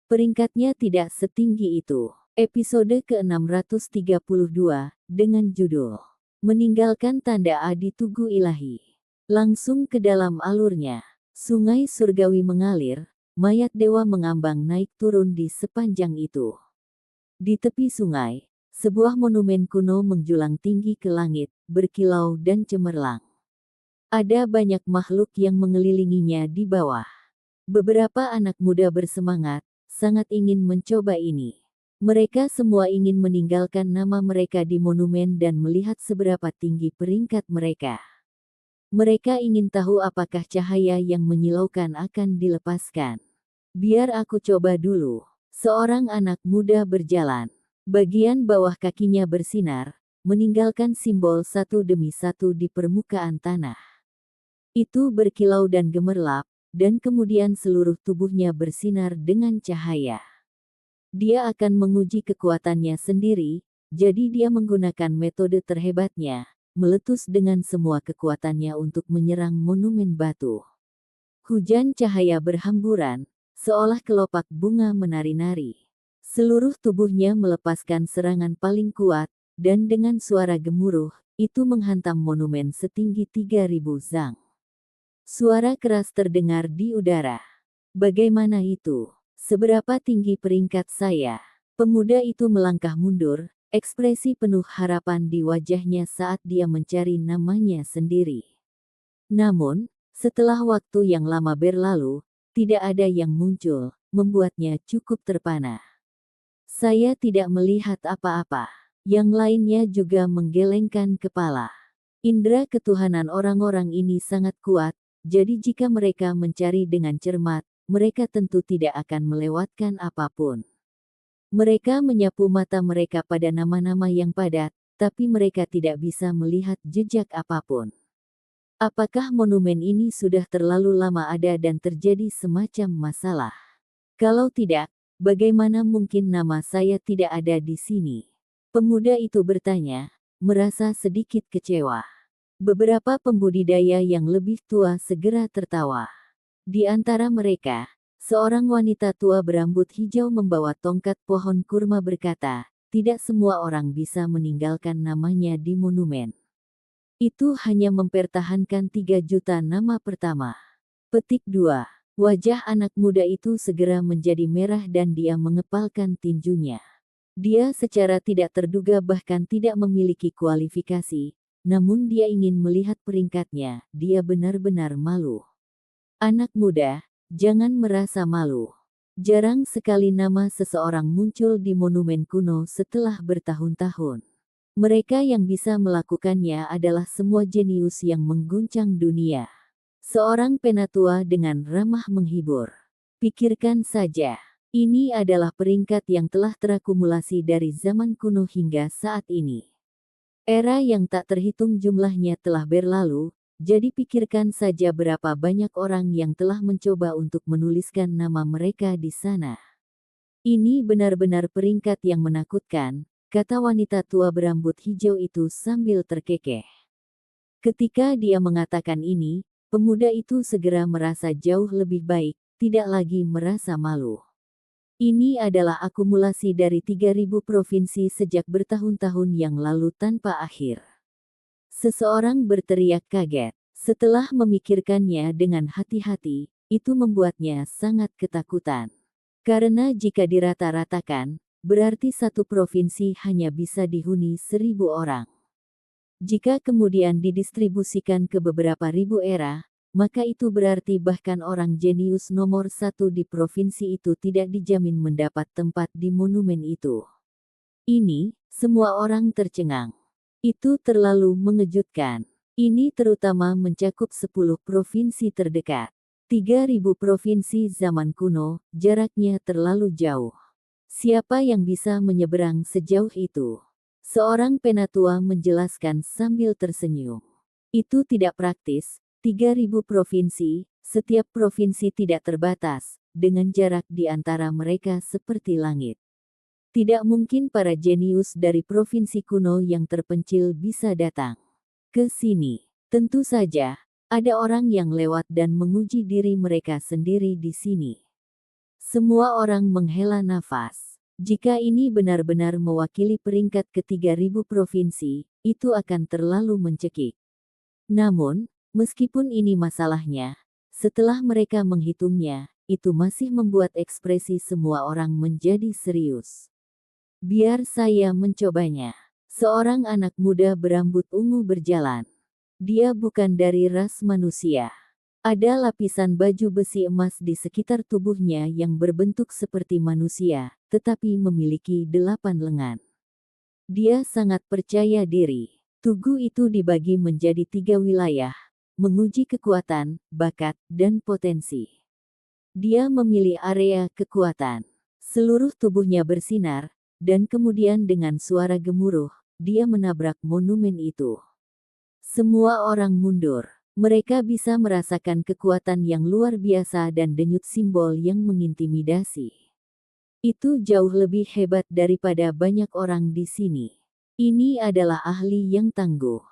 Peringkatnya tidak setinggi itu. Episode ke-632, dengan judul Meninggalkan Tanda A di Tugu Ilahi. Langsung ke dalam alurnya, sungai surgawi mengalir, mayat dewa mengambang naik turun di sepanjang itu. Di tepi sungai, sebuah monumen kuno menjulang tinggi ke langit, berkilau dan cemerlang. Ada banyak makhluk yang mengelilinginya di bawah. Beberapa anak muda bersemangat, sangat ingin mencoba ini. Mereka semua ingin meninggalkan nama mereka di monumen dan melihat seberapa tinggi peringkat mereka. Mereka ingin tahu apakah cahaya yang menyilaukan akan dilepaskan. Biar aku coba dulu. Seorang anak muda berjalan. Bagian bawah kakinya bersinar, meninggalkan simbol satu demi satu di permukaan tanah. Itu berkilau dan gemerlap, dan kemudian seluruh tubuhnya bersinar dengan cahaya. Dia akan menguji kekuatannya sendiri, jadi dia menggunakan metode terhebatnya, meletus dengan semua kekuatannya untuk menyerang monumen batu. Hujan cahaya berhamburan, seolah kelopak bunga menari-nari. Seluruh tubuhnya melepaskan serangan paling kuat, dan dengan suara gemuruh, itu menghantam monumen setinggi 3000 zang. Suara keras terdengar di udara. Bagaimana itu? Seberapa tinggi peringkat saya? Pemuda itu melangkah mundur, ekspresi penuh harapan di wajahnya saat dia mencari namanya sendiri. Namun, setelah waktu yang lama berlalu, tidak ada yang muncul, membuatnya cukup terpana. Saya tidak melihat apa-apa. Yang lainnya juga menggelengkan kepala. Indera ketuhanan orang-orang ini sangat kuat, jadi jika mereka mencari dengan cermat, mereka tentu tidak akan melewatkan apapun. Mereka menyapu mata mereka pada nama-nama yang padat, tapi mereka tidak bisa melihat jejak apapun. Apakah monumen ini sudah terlalu lama ada dan terjadi semacam masalah? Kalau tidak, bagaimana mungkin nama saya tidak ada di sini? Pemuda itu bertanya, merasa sedikit kecewa. Beberapa pembudidaya yang lebih tua segera tertawa. Di antara mereka, seorang wanita tua berambut hijau membawa tongkat pohon kurma berkata, tidak semua orang bisa meninggalkan namanya di monumen. Itu hanya mempertahankan 3 juta nama pertama. Petik 2. Wajah anak muda itu segera menjadi merah dan dia mengepalkan tinjunya. Dia secara tidak terduga bahkan tidak memiliki kualifikasi, namun dia ingin melihat peringkatnya, dia benar-benar malu. Anak muda, jangan merasa malu. Jarang sekali nama seseorang muncul di monumen kuno setelah bertahun-tahun. Mereka yang bisa melakukannya adalah semua jenius yang mengguncang dunia. Seorang penatua dengan ramah menghibur. Pikirkan saja. Ini adalah peringkat yang telah terakumulasi dari zaman kuno hingga saat ini. Era yang tak terhitung jumlahnya telah berlalu, jadi pikirkan saja berapa banyak orang yang telah mencoba untuk menuliskan nama mereka di sana. Ini benar-benar peringkat yang menakutkan, kata wanita tua berambut hijau itu sambil terkekeh. Ketika dia mengatakan ini, pemuda itu segera merasa jauh lebih baik, tidak lagi merasa malu. Ini adalah akumulasi dari 3000 provinsi sejak bertahun-tahun yang lalu tanpa akhir. Seseorang berteriak kaget. Setelah memikirkannya dengan hati-hati, itu membuatnya sangat ketakutan. Karena jika dirata-ratakan, berarti satu provinsi hanya bisa dihuni 1.000 orang. Jika kemudian didistribusikan ke beberapa ribu era, maka itu berarti bahkan orang jenius nomor 1 di provinsi itu tidak dijamin mendapat tempat di monumen itu. Ini, semua orang tercengang. Itu terlalu mengejutkan. Ini terutama mencakup 10 provinsi terdekat. 3.000 provinsi zaman kuno, jaraknya terlalu jauh. Siapa yang bisa menyeberang sejauh itu? Seorang penatua menjelaskan sambil tersenyum. Itu tidak praktis, 3.000 provinsi, setiap provinsi tidak terbatas, dengan jarak di antara mereka seperti langit. Tidak mungkin para jenius dari provinsi kuno yang terpencil bisa datang ke sini. Tentu saja, ada orang yang lewat dan menguji diri mereka sendiri di sini. Semua orang menghela nafas. Jika ini benar-benar mewakili peringkat ke-3.000 provinsi, itu akan terlalu mencekik. Namun, meskipun ini masalahnya, setelah mereka menghitungnya, itu masih membuat ekspresi semua orang menjadi serius. Biar saya mencobanya. Seorang anak muda berambut ungu berjalan. Dia bukan dari ras manusia. Ada lapisan baju besi emas di sekitar tubuhnya yang berbentuk seperti manusia, tetapi memiliki 8 lengan. Dia sangat percaya diri. Tugu itu dibagi menjadi 3 wilayah, menguji kekuatan, bakat, dan potensi. Dia memilih area kekuatan. Seluruh tubuhnya bersinar, dan kemudian dengan suara gemuruh, dia menabrak monumen itu. Semua orang mundur. Mereka bisa merasakan kekuatan yang luar biasa dan denyut simbol yang mengintimidasi. Itu jauh lebih hebat daripada banyak orang di sini. Ini adalah ahli yang tangguh.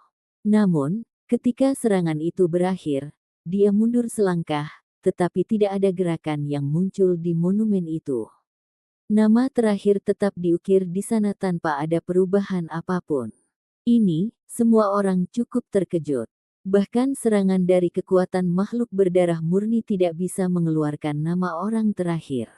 Namun, ketika serangan itu berakhir, dia mundur selangkah, tetapi tidak ada gerakan yang muncul di monumen itu. Nama terakhir tetap diukir di sana tanpa ada perubahan apapun. Ini, semua orang cukup terkejut. Bahkan serangan dari kekuatan makhluk berdarah murni tidak bisa mengeluarkan nama orang terakhir.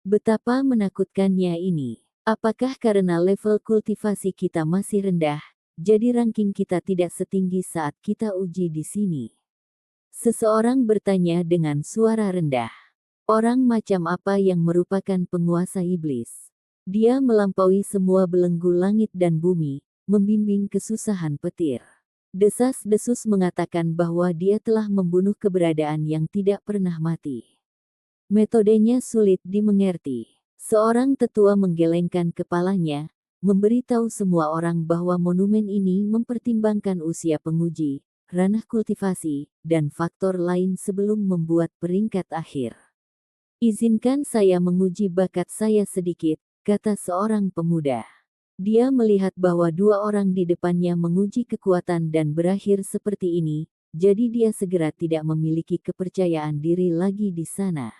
Betapa menakutkannya ini. Apakah karena level kultivasi kita masih rendah, jadi ranking kita tidak setinggi saat kita uji di sini? Seseorang bertanya dengan suara rendah. Orang macam apa yang merupakan penguasa iblis? Dia melampaui semua belenggu langit dan bumi, membimbing kesusahan petir. Desas-desus mengatakan bahwa dia telah membunuh keberadaan yang tidak pernah mati. Metodenya sulit dimengerti. Seorang tetua menggelengkan kepalanya, memberitahu semua orang bahwa monumen ini mempertimbangkan usia penguji, ranah kultivasi, dan faktor lain sebelum membuat peringkat akhir. Izinkan saya menguji bakat saya sedikit, kata seorang pemuda. Dia melihat bahwa 2 orang di depannya menguji kekuatan dan berakhir seperti ini, jadi dia segera tidak memiliki kepercayaan diri lagi di sana.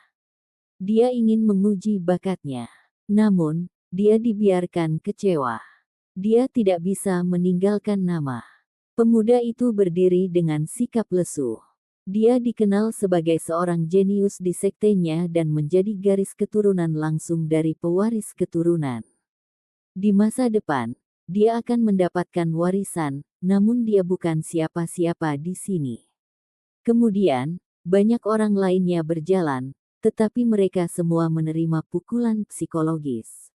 Dia ingin menguji bakatnya. Namun, dia dibiarkan kecewa. Dia tidak bisa meninggalkan nama. Pemuda itu berdiri dengan sikap lesu. Dia dikenal sebagai seorang jenius di sektenya dan menjadi garis keturunan langsung dari pewaris keturunan. Di masa depan, dia akan mendapatkan warisan, namun dia bukan siapa-siapa di sini. Kemudian, banyak orang lainnya berjalan, tetapi mereka semua menerima pukulan psikologis.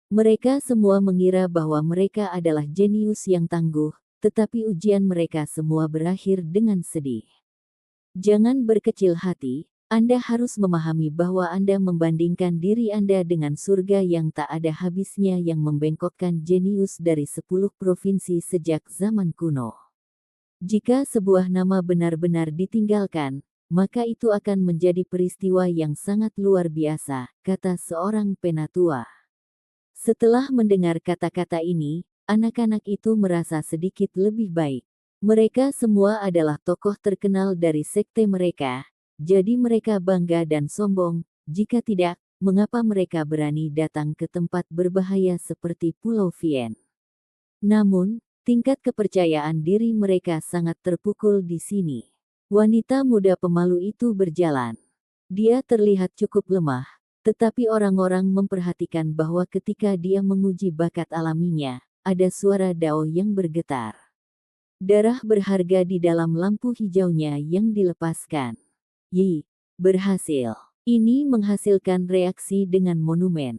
Mereka semua mengira bahwa mereka adalah jenius yang tangguh, tetapi ujian mereka semua berakhir dengan sedih. Jangan berkecil hati, Anda harus memahami bahwa Anda membandingkan diri Anda dengan surga yang tak ada habisnya yang membengkokkan jenius dari 10 provinsi sejak zaman kuno. Jika sebuah nama benar-benar ditinggalkan, maka itu akan menjadi peristiwa yang sangat luar biasa, kata seorang penatua. Setelah mendengar kata-kata ini, anak-anak itu merasa sedikit lebih baik. Mereka semua adalah tokoh terkenal dari sekte mereka, jadi mereka bangga dan sombong. Jika tidak, mengapa mereka berani datang ke tempat berbahaya seperti Pulau Vien? Namun, Tingkat kepercayaan diri mereka sangat terpukul di sini. Wanita muda pemalu itu berjalan. Dia terlihat cukup lemah, tetapi orang-orang memperhatikan bahwa ketika dia menguji bakat alaminya, ada suara dao yang bergetar. Darah berharga di dalam lampu hijaunya yang dilepaskan. Yi, berhasil. Ini menghasilkan reaksi dengan monumen.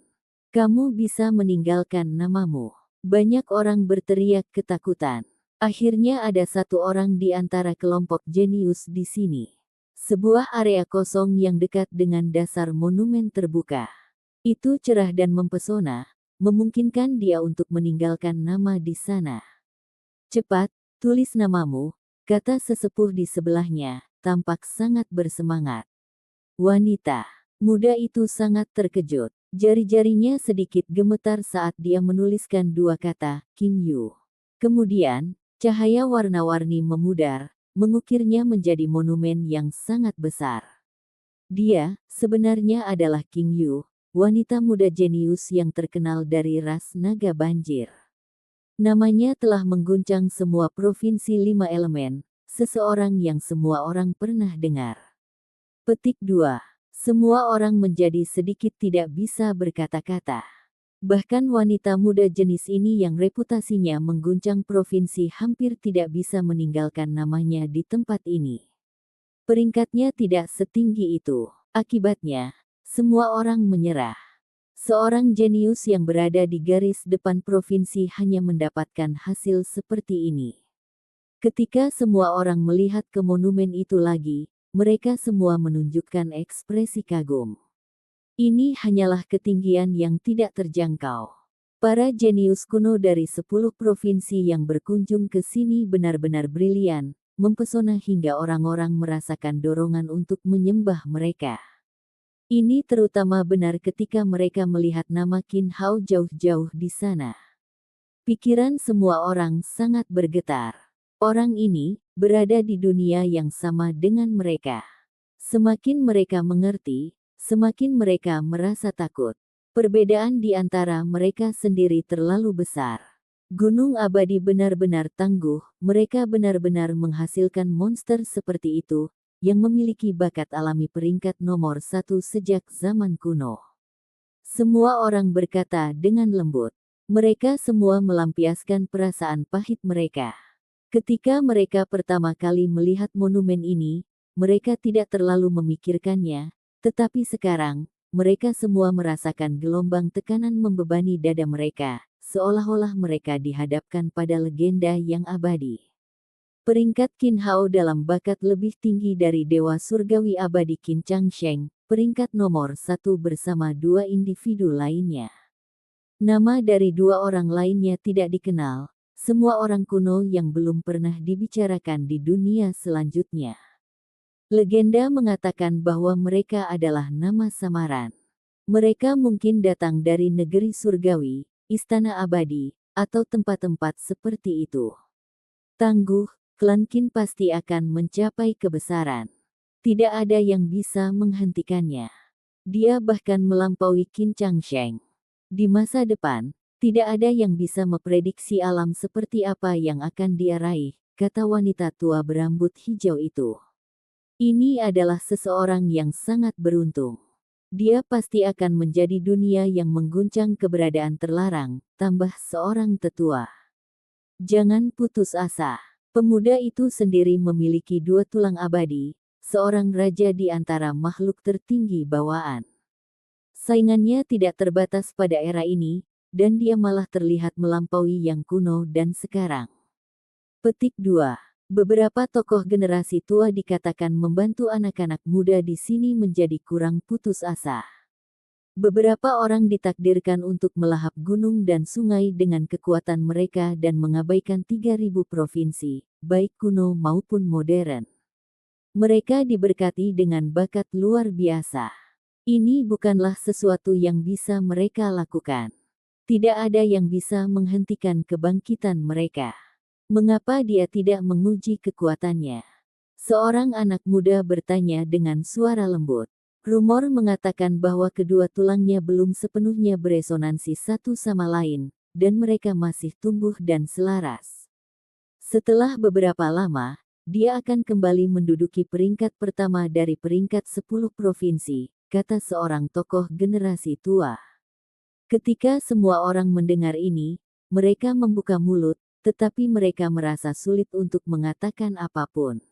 Kamu bisa meninggalkan namamu. Banyak orang berteriak ketakutan. Akhirnya ada satu orang di antara kelompok jenius di sini. Sebuah area kosong yang dekat dengan dasar monumen terbuka. Itu cerah dan mempesona, memungkinkan dia untuk meninggalkan nama di sana. Cepat, tulis namamu, kata sesepuh di sebelahnya, tampak sangat bersemangat. Wanita muda itu sangat terkejut. Jari-jarinya sedikit gemetar saat dia menuliskan dua kata, King Yu. Kemudian, cahaya warna-warni memudar, mengukirnya menjadi monumen yang sangat besar. Dia, sebenarnya adalah King Yu, wanita muda jenius yang terkenal dari ras naga banjir. Namanya telah mengguncang semua provinsi 5 elemen, seseorang yang semua orang pernah dengar. Petik 2. Semua orang menjadi sedikit tidak bisa berkata-kata. Bahkan wanita muda jenis ini yang reputasinya mengguncang provinsi hampir tidak bisa meninggalkan namanya di tempat ini. Peringkatnya tidak setinggi itu. Akibatnya, semua orang menyerah. Seorang jenius yang berada di garis depan provinsi hanya mendapatkan hasil seperti ini. Ketika semua orang melihat ke monumen itu lagi, mereka semua menunjukkan ekspresi kagum. Ini hanyalah ketinggian yang tidak terjangkau. Para jenius kuno dari 10 provinsi yang berkunjung ke sini benar-benar brilian, mempesona hingga orang-orang merasakan dorongan untuk menyembah mereka. Ini terutama benar ketika mereka melihat nama Qin Hao jauh-jauh di sana. Pikiran semua orang sangat bergetar. Orang ini berada di dunia yang sama dengan mereka. Semakin mereka mengerti, semakin mereka merasa takut. Perbedaan di antara mereka sendiri terlalu besar. Gunung abadi benar-benar tangguh, mereka benar-benar menghasilkan monster seperti itu, yang memiliki bakat alami peringkat nomor 1 sejak zaman kuno. Semua orang berkata dengan lembut. Mereka semua melampiaskan perasaan pahit mereka. Ketika mereka pertama kali melihat monumen ini, mereka tidak terlalu memikirkannya, tetapi sekarang, mereka semua merasakan gelombang tekanan membebani dada mereka, seolah-olah mereka dihadapkan pada legenda yang abadi. Peringkat Qin Hao dalam bakat lebih tinggi dari Dewa Surgawi Abadi Qin Changsheng, peringkat nomor 1 bersama 2 individu lainnya. Nama dari 2 orang lainnya tidak dikenal. Semua orang kuno yang belum pernah dibicarakan di dunia selanjutnya. Legenda mengatakan bahwa mereka adalah nama samaran. Mereka mungkin datang dari negeri surgawi, istana abadi, atau tempat-tempat seperti itu. Tangguh, klan Qin pasti akan mencapai kebesaran. Tidak ada yang bisa menghentikannya. Dia bahkan melampaui Qin Changsheng. Di masa depan, tidak ada yang bisa memprediksi alam seperti apa yang akan dia raih, kata wanita tua berambut hijau itu. Ini adalah seseorang yang sangat beruntung. Dia pasti akan menjadi dunia yang mengguncang keberadaan terlarang, tambah seorang tetua. Jangan putus asa. Pemuda itu sendiri memiliki 2 tulang abadi, seorang raja di antara makhluk tertinggi bawaan. Saingannya tidak terbatas pada era ini, dan dia malah terlihat melampaui yang kuno dan sekarang. Petik 2. Beberapa tokoh generasi tua dikatakan membantu anak-anak muda di sini menjadi kurang putus asa. Beberapa orang ditakdirkan untuk melahap gunung dan sungai dengan kekuatan mereka dan mengabaikan 3.000 provinsi, baik kuno maupun modern. Mereka diberkati dengan bakat luar biasa. Ini bukanlah sesuatu yang bisa mereka lakukan. Tidak ada yang bisa menghentikan kebangkitan mereka. Mengapa dia tidak menguji kekuatannya? Seorang anak muda bertanya dengan suara lembut. Rumor mengatakan bahwa kedua tulangnya belum sepenuhnya beresonansi satu sama lain, dan mereka masih tumbuh dan selaras. Setelah beberapa lama, dia akan kembali menduduki peringkat pertama dari peringkat 10 provinsi, kata seorang tokoh generasi tua. Ketika semua orang mendengar ini, mereka membuka mulut, tetapi mereka merasa sulit untuk mengatakan apapun.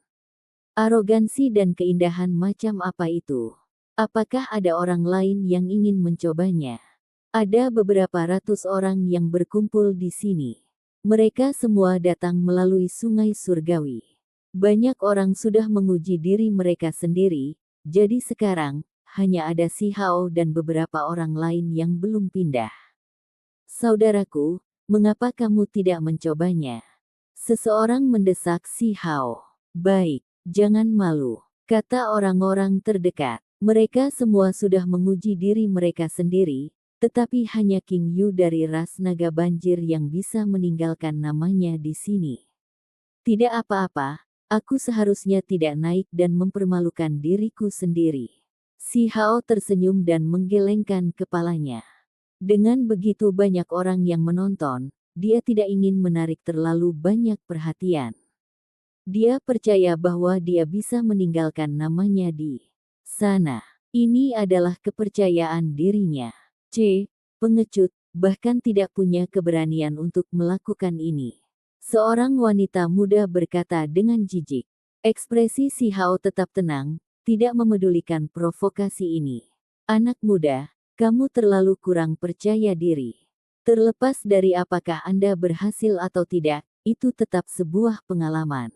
Arogansi dan keindahan macam apa itu? Apakah ada orang lain yang ingin mencobanya? Ada beberapa ratus orang yang berkumpul di sini. Mereka semua datang melalui sungai surgawi. Banyak orang sudah menguji diri mereka sendiri, jadi sekarang, hanya ada Si Hao dan beberapa orang lain yang belum pindah. Saudaraku, mengapa kamu tidak mencobanya? Seseorang mendesak Si Hao. Baik, jangan malu, kata orang-orang terdekat. Mereka semua sudah menguji diri mereka sendiri, tetapi hanya King Yu dari ras naga banjir yang bisa meninggalkan namanya di sini. Tidak apa-apa, aku seharusnya tidak naik dan mempermalukan diriku sendiri. Si Hao tersenyum dan menggelengkan kepalanya. Dengan begitu banyak orang yang menonton, dia tidak ingin menarik terlalu banyak perhatian. Dia percaya bahwa dia bisa meninggalkan namanya di sana. Ini adalah kepercayaan dirinya. Pengecut, bahkan tidak punya keberanian untuk melakukan ini. Seorang wanita muda berkata dengan jijik. Ekspresi Si Hao tetap tenang, tidak memedulikan provokasi ini. Anak muda, kamu terlalu kurang percaya diri. Terlepas dari apakah Anda berhasil atau tidak, itu tetap sebuah pengalaman.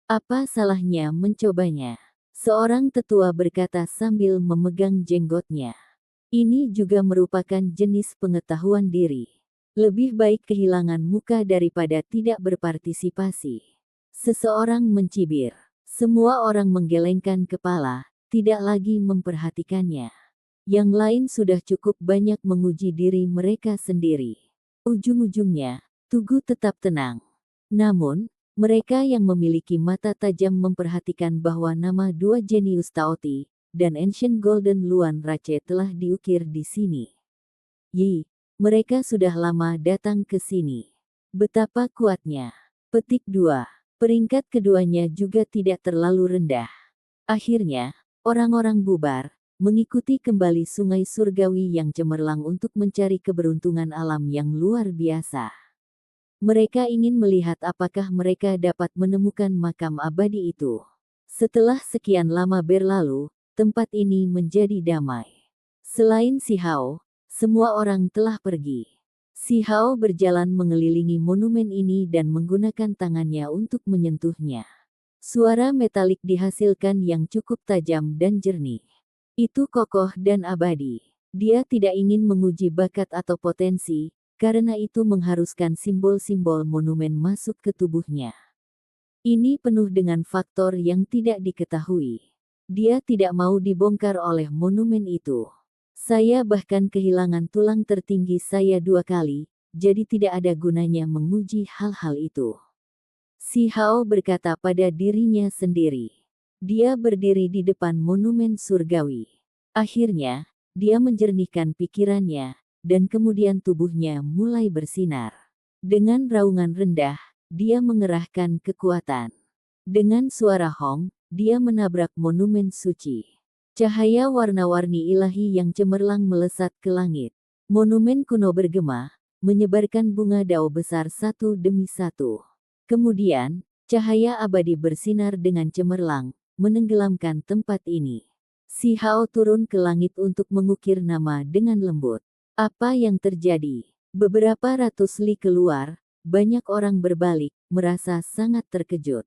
Apa salahnya mencobanya? Seorang tetua berkata sambil memegang jenggotnya. Ini juga merupakan jenis pengetahuan diri. Lebih baik kehilangan muka daripada tidak berpartisipasi. Seseorang mencibir. Semua orang menggelengkan kepala, tidak lagi memperhatikannya. Yang lain sudah cukup banyak menguji diri mereka sendiri. Ujung-ujungnya, Tugu tetap tenang. Namun, mereka yang memiliki mata tajam memperhatikan bahwa nama dua jenius Taoti dan Ancient Golden Luan Rache telah diukir di sini. Mereka sudah lama datang ke sini. Betapa kuatnya. Petik 2. Peringkat keduanya juga tidak terlalu rendah. Akhirnya, orang-orang bubar, mengikuti kembali sungai surgawi yang cemerlang untuk mencari keberuntungan alam yang luar biasa. Mereka ingin melihat apakah mereka dapat menemukan makam abadi itu. Setelah sekian lama berlalu, tempat ini menjadi damai. Selain Si Hao, semua orang telah pergi. Si Hao berjalan mengelilingi monumen ini dan menggunakan tangannya untuk menyentuhnya. Suara metalik dihasilkan yang cukup tajam dan jernih. Itu kokoh dan abadi. Dia tidak ingin menguji bakat atau potensi, karena itu mengharuskan simbol-simbol monumen masuk ke tubuhnya. Ini penuh dengan faktor yang tidak diketahui. Dia tidak mau dibongkar oleh monumen itu. Saya bahkan kehilangan tulang tertinggi saya 2 kali, jadi tidak ada gunanya menguji hal-hal itu. Si Hao berkata pada dirinya sendiri. Dia berdiri di depan monumen surgawi. Akhirnya, dia menjernihkan pikirannya, dan kemudian tubuhnya mulai bersinar. Dengan raungan rendah, dia mengerahkan kekuatan. Dengan suara hong, dia menabrak monumen suci. Cahaya warna-warni ilahi yang cemerlang melesat ke langit. Monumen kuno bergema, menyebarkan bunga dao besar satu demi satu. Kemudian, cahaya abadi bersinar dengan cemerlang, menenggelamkan tempat ini. Si Hao turun ke langit untuk mengukir nama dengan lembut. Apa yang terjadi? Beberapa ratus li keluar, banyak orang berbalik, merasa sangat terkejut.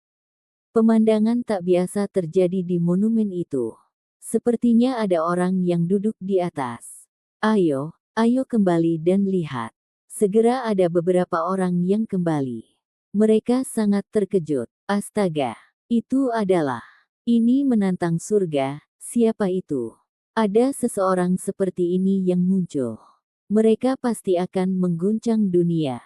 Pemandangan tak biasa terjadi di monumen itu. Sepertinya ada orang yang duduk di atas. Ayo kembali dan lihat. Segera ada beberapa orang yang kembali. Mereka sangat terkejut. Astaga, itu adalah. Ini menantang surga, siapa itu? Ada seseorang seperti ini yang muncul. Mereka pasti akan mengguncang dunia.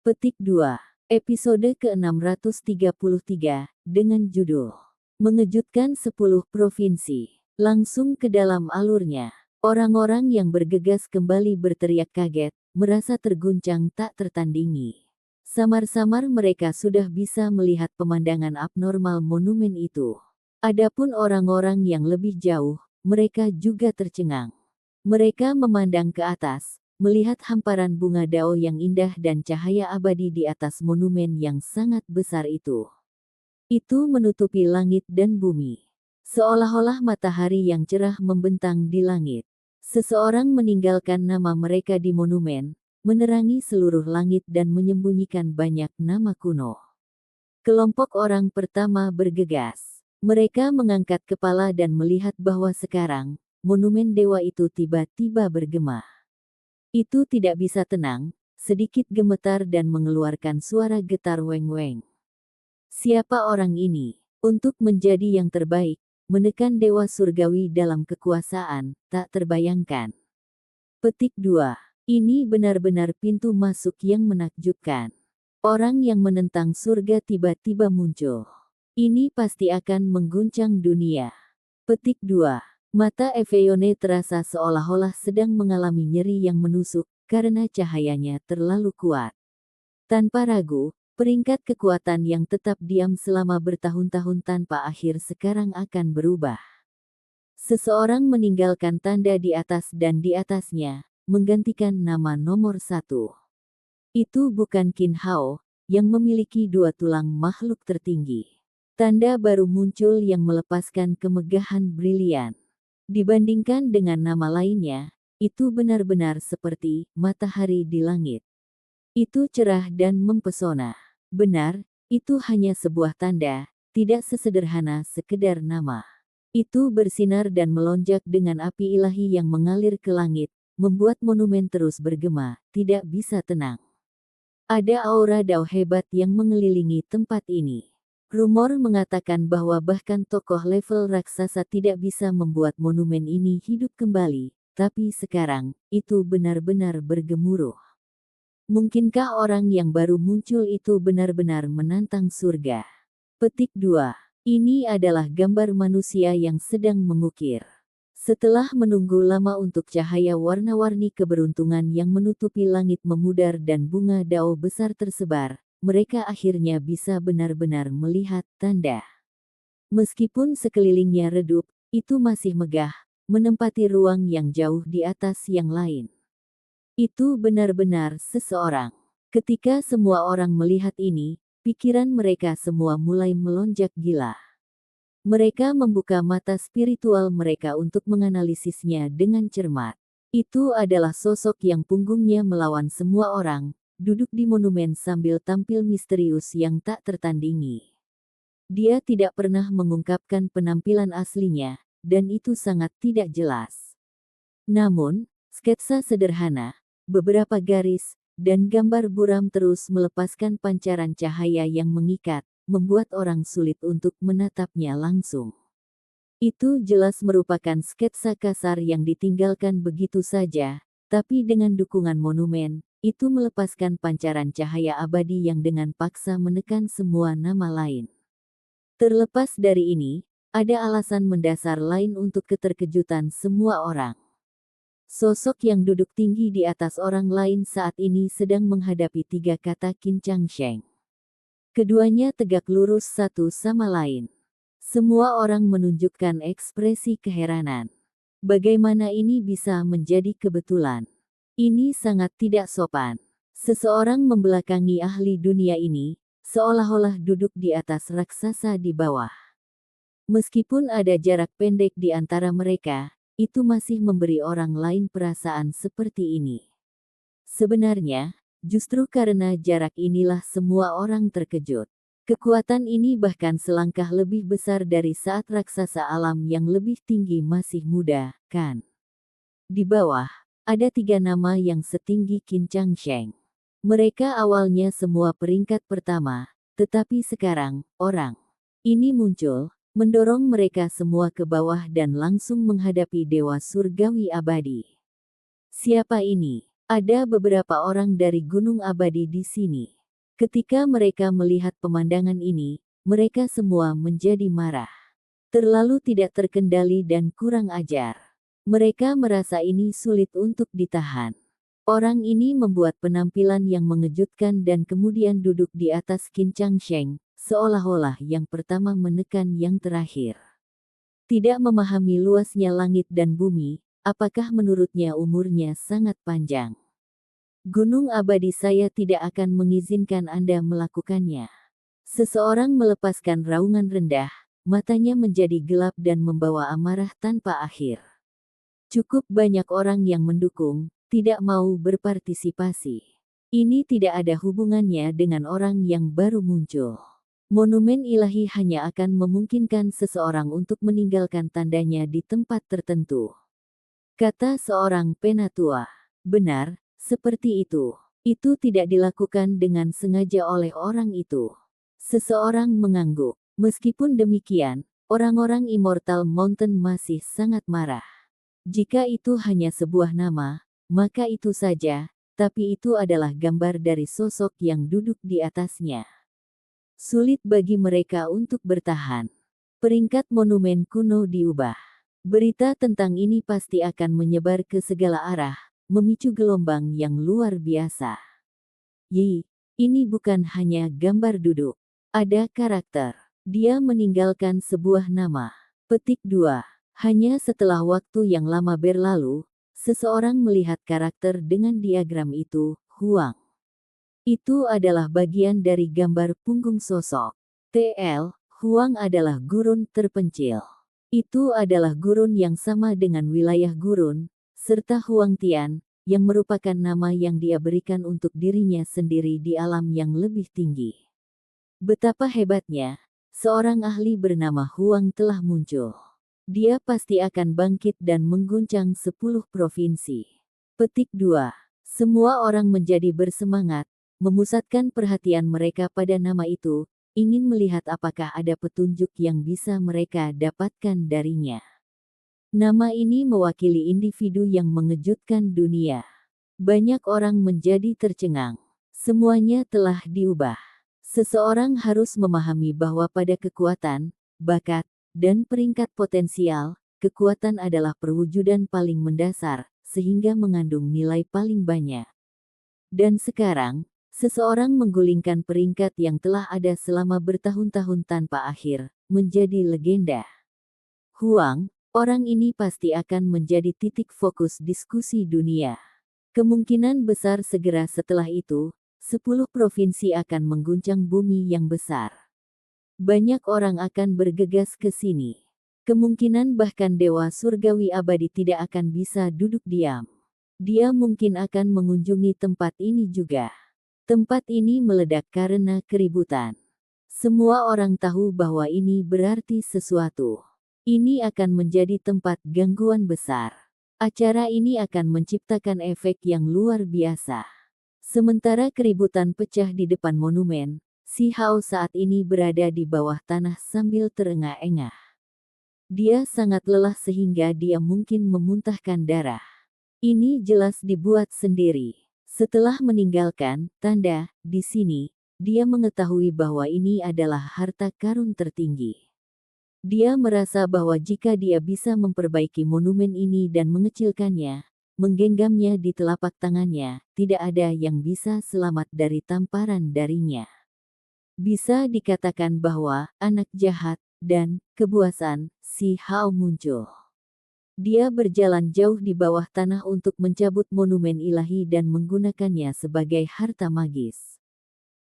Petik 2. Episode ke-633, dengan judul Mengejutkan 10 Provinsi. Langsung ke dalam alurnya. Orang-orang yang bergegas kembali berteriak kaget, merasa terguncang tak tertandingi. Samar-samar mereka sudah bisa melihat pemandangan abnormal monumen itu. Adapun orang-orang yang lebih jauh, mereka juga tercengang. Mereka memandang ke atas, melihat hamparan bunga dao yang indah dan cahaya abadi di atas monumen yang sangat besar itu. Itu menutupi langit dan bumi. Seolah-olah matahari yang cerah membentang di langit. Seseorang meninggalkan nama mereka di monumen, menerangi seluruh langit dan menyembunyikan banyak nama kuno. Kelompok orang pertama bergegas. Mereka mengangkat kepala dan melihat bahwa sekarang, monumen dewa itu tiba-tiba bergema. Itu tidak bisa tenang, sedikit gemetar dan mengeluarkan suara getar weng-weng. Siapa orang ini? Untuk menjadi yang terbaik, menekan dewa surgawi dalam kekuasaan, tak terbayangkan. Petik 2. Ini benar-benar pintu masuk yang menakjubkan. Orang yang menentang surga tiba-tiba muncul. Ini pasti akan mengguncang dunia. Petik 2. Mata Eveyone terasa seolah-olah sedang mengalami nyeri yang menusuk, karena cahayanya terlalu kuat. Tanpa ragu, peringkat kekuatan yang tetap diam selama bertahun-tahun tanpa akhir sekarang akan berubah. Seseorang meninggalkan tanda di atas dan di atasnya, menggantikan nama nomor 1. Itu bukan Qin Hao, yang memiliki 2 tulang makhluk tertinggi. Tanda baru muncul yang melepaskan kemegahan brilian. Dibandingkan dengan nama lainnya, itu benar-benar seperti matahari di langit. Itu cerah dan mempesona. Benar, itu hanya sebuah tanda, tidak sesederhana sekedar nama. Itu bersinar dan melonjak dengan api ilahi yang mengalir ke langit, membuat monumen terus bergema, tidak bisa tenang. Ada aura dao hebat yang mengelilingi tempat ini. Rumor mengatakan bahwa bahkan tokoh level raksasa tidak bisa membuat monumen ini hidup kembali, tapi sekarang, itu benar-benar bergemuruh. Mungkinkah orang yang baru muncul itu benar-benar menantang surga? Petik 2. Ini adalah gambar manusia yang sedang mengukir. Setelah menunggu lama untuk cahaya warna-warni keberuntungan yang menutupi langit memudar dan bunga dao besar tersebar, mereka akhirnya bisa benar-benar melihat tanda. Meskipun sekelilingnya redup, itu masih megah, menempati ruang yang jauh di atas yang lain. Itu benar-benar seseorang. Ketika semua orang melihat ini, pikiran mereka semua mulai melonjak gila. Mereka membuka mata spiritual mereka untuk menganalisisnya dengan cermat. Itu adalah sosok yang punggungnya melawan semua orang, duduk di monumen sambil tampil misterius yang tak tertandingi. Dia tidak pernah mengungkapkan penampilan aslinya, dan itu sangat tidak jelas. Namun, sketsa sederhana, beberapa garis, dan gambar buram terus melepaskan pancaran cahaya yang mengikat, membuat orang sulit untuk menatapnya langsung. Itu jelas merupakan sketsa kasar yang ditinggalkan begitu saja, tapi dengan dukungan monumen, itu melepaskan pancaran cahaya abadi yang dengan paksa menekan semua nama lain. Terlepas dari ini, ada alasan mendasar lain untuk keterkejutan semua orang. Sosok yang duduk tinggi di atas orang lain saat ini sedang menghadapi 3 kata Qin Changsheng. Keduanya tegak lurus satu sama lain. Semua orang menunjukkan ekspresi keheranan. Bagaimana ini bisa menjadi kebetulan? Ini sangat tidak sopan. Seseorang membelakangi ahli dunia ini, seolah-olah duduk di atas raksasa di bawah. Meskipun ada jarak pendek di antara mereka, itu masih memberi orang lain perasaan seperti ini. Sebenarnya, justru karena jarak inilah semua orang terkejut. Kekuatan ini bahkan selangkah lebih besar dari saat raksasa alam yang lebih tinggi masih muda, kan? Di bawah, ada 3 nama yang setinggi Qin Changsheng. Mereka awalnya semua peringkat pertama, tetapi sekarang, orang ini muncul, mendorong mereka semua ke bawah dan langsung menghadapi dewa surgawi abadi. Siapa ini? Ada beberapa orang dari Gunung Abadi di sini. Ketika mereka melihat pemandangan ini, mereka semua menjadi marah. Terlalu tidak terkendali dan kurang ajar. Mereka merasa ini sulit untuk ditahan. Orang ini membuat penampilan yang mengejutkan dan kemudian duduk di atas Qin Changsheng, seolah-olah yang pertama menekan yang terakhir. Tidak memahami luasnya langit dan bumi, apakah menurutnya umurnya sangat panjang. Gunung abadi saya tidak akan mengizinkan Anda melakukannya. Seseorang melepaskan raungan rendah, matanya menjadi gelap dan membawa amarah tanpa akhir. Cukup banyak orang yang mendukung, tidak mau berpartisipasi. Ini tidak ada hubungannya dengan orang yang baru muncul. Monumen ilahi hanya akan memungkinkan seseorang untuk meninggalkan tandanya di tempat tertentu. Kata seorang penatua. Benar, seperti itu. Itu tidak dilakukan dengan sengaja oleh orang itu. Seseorang mengangguk. Meskipun demikian, orang-orang Immortal Mountain masih sangat marah. Jika itu hanya sebuah nama, maka itu saja, tapi itu adalah gambar dari sosok yang duduk di atasnya. Sulit bagi mereka untuk bertahan. Peringkat monumen kuno diubah. Berita tentang ini pasti akan menyebar ke segala arah, memicu gelombang yang luar biasa. Ini bukan hanya gambar duduk. Ada karakter. Dia meninggalkan sebuah nama. Petik 2. Hanya setelah waktu yang lama berlalu, seseorang melihat karakter dengan diagram itu, Huang. Itu adalah bagian dari gambar punggung sosok. TL, Huang adalah gurun terpencil. Itu adalah gurun yang sama dengan wilayah gurun, serta Huang Tian, yang merupakan nama yang dia berikan untuk dirinya sendiri di alam yang lebih tinggi. Betapa hebatnya, seorang ahli bernama Huang telah muncul. Dia pasti akan bangkit dan mengguncang 10 provinsi. Petik 2. Semua orang menjadi bersemangat, memusatkan perhatian mereka pada nama itu, ingin melihat apakah ada petunjuk yang bisa mereka dapatkan darinya. Nama ini mewakili individu yang mengejutkan dunia. Banyak orang menjadi tercengang. Semuanya telah diubah. Seseorang harus memahami bahwa pada kekuatan, bakat, dan peringkat potensial, kekuatan adalah perwujudan paling mendasar, sehingga mengandung nilai paling banyak. Dan sekarang, seseorang menggulingkan peringkat yang telah ada selama bertahun-tahun tanpa akhir, menjadi legenda. Huang, orang ini pasti akan menjadi titik fokus diskusi dunia. Kemungkinan besar segera setelah itu, 10 provinsi akan mengguncang bumi yang besar. Banyak orang akan bergegas ke sini. Kemungkinan bahkan dewa surgawi abadi tidak akan bisa duduk diam. Dia mungkin akan mengunjungi tempat ini juga. Tempat ini meledak karena keributan. Semua orang tahu bahwa ini berarti sesuatu. Ini akan menjadi tempat gangguan besar. Acara ini akan menciptakan efek yang luar biasa. Sementara keributan pecah di depan monumen, Si Hao saat ini berada di bawah tanah sambil terengah-engah. Dia sangat lelah sehingga dia mungkin memuntahkan darah. Ini jelas dibuat sendiri. Setelah meninggalkan tanda di sini, dia mengetahui bahwa ini adalah harta karun tertinggi. Dia merasa bahwa jika dia bisa memperbaiki monumen ini dan mengecilkannya, menggenggamnya di telapak tangannya, tidak ada yang bisa selamat dari tamparan darinya. Bisa dikatakan bahwa anak jahat dan kebuasan Si Hao muncul. Dia berjalan jauh di bawah tanah untuk mencabut monumen ilahi dan menggunakannya sebagai harta magis.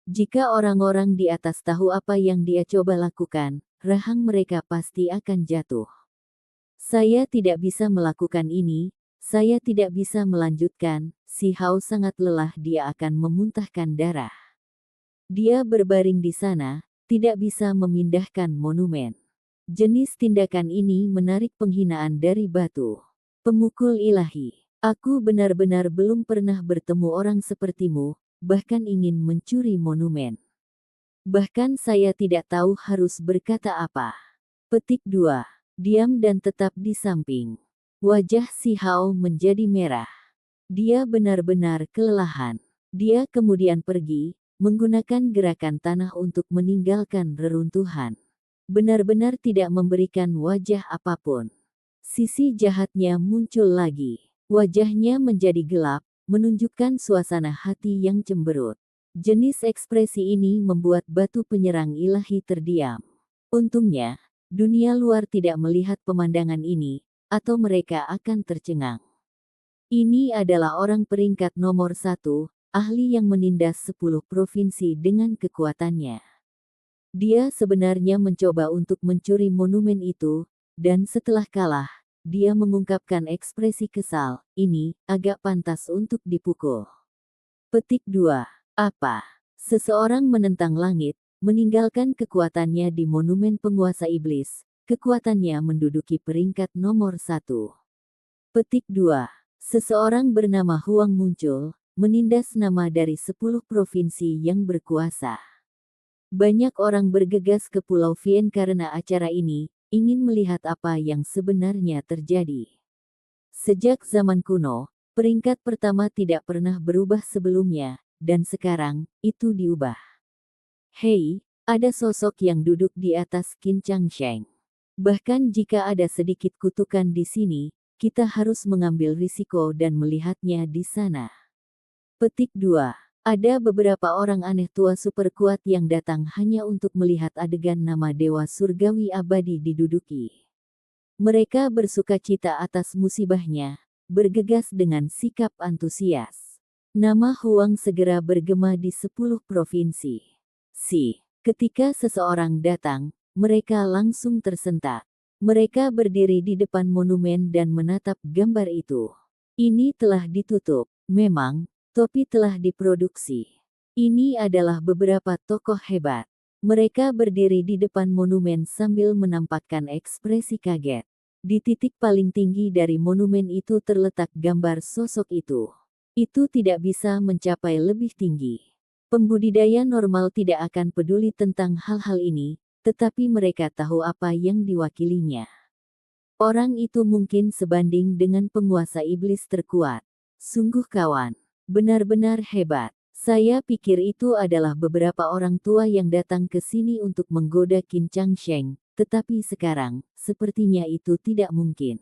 Jika orang-orang di atas tahu apa yang dia coba lakukan, rahang mereka pasti akan jatuh. Saya tidak bisa melakukan ini, saya tidak bisa melanjutkan. Si Hao sangat lelah, dia akan memuntahkan darah. Dia berbaring di sana, tidak bisa memindahkan monumen. Jenis tindakan ini menarik penghinaan dari batu. Pemukul ilahi. Aku benar-benar belum pernah bertemu orang sepertimu, bahkan ingin mencuri monumen. Bahkan saya tidak tahu harus berkata apa. Petik 2. Diam dan tetap di samping. Wajah Si Hao menjadi merah. Dia benar-benar kelelahan. Dia kemudian pergi, menggunakan gerakan tanah untuk meninggalkan reruntuhan. Benar-benar tidak memberikan wajah apapun. Sisi jahatnya muncul lagi. Wajahnya menjadi gelap, menunjukkan suasana hati yang cemberut. Jenis ekspresi ini membuat batu penyerang ilahi terdiam. Untungnya, dunia luar tidak melihat pemandangan ini, atau mereka akan tercengang. Ini adalah orang peringkat nomor 1, ahli yang menindas 10 provinsi dengan kekuatannya. Dia sebenarnya mencoba untuk mencuri monumen itu, dan setelah kalah, dia mengungkapkan ekspresi kesal, ini agak pantas untuk dipukul. Petik 2. Apa? Seseorang menentang langit, meninggalkan kekuatannya di monumen penguasa iblis, kekuatannya menduduki peringkat nomor 1. Petik 2. Seseorang bernama Huang muncul, menindas nama dari 10 provinsi yang berkuasa. Banyak orang bergegas ke Pulau Vien karena acara ini, ingin melihat apa yang sebenarnya terjadi. Sejak zaman kuno, peringkat pertama tidak pernah berubah sebelumnya, dan sekarang, itu diubah. Hei, ada sosok yang duduk di atas Qin Changsheng. Bahkan jika ada sedikit kutukan di sini, kita harus mengambil risiko dan melihatnya di sana. Petik 2. Ada beberapa orang aneh tua super kuat yang datang hanya untuk melihat adegan nama dewa surgawi abadi diduduki. Mereka bersukacita atas musibahnya, bergegas dengan sikap antusias. Nama Huang segera bergema di 10 provinsi. Ketika seseorang datang, mereka langsung tersentak. Mereka berdiri di depan monumen dan menatap gambar itu. Ini telah ditutup, memang. Topi telah diproduksi. Ini adalah beberapa tokoh hebat. Mereka berdiri di depan monumen sambil menampakkan ekspresi kaget. Di titik paling tinggi dari monumen itu terletak gambar sosok itu. Itu tidak bisa mencapai lebih tinggi. Pembudidaya normal tidak akan peduli tentang hal-hal ini, tetapi mereka tahu apa yang diwakilinya. Orang itu mungkin sebanding dengan penguasa iblis terkuat. Sungguh kawan. Benar-benar hebat. Saya pikir itu adalah beberapa orang tua yang datang ke sini untuk menggoda Qin Changsheng, tetapi sekarang, sepertinya itu tidak mungkin.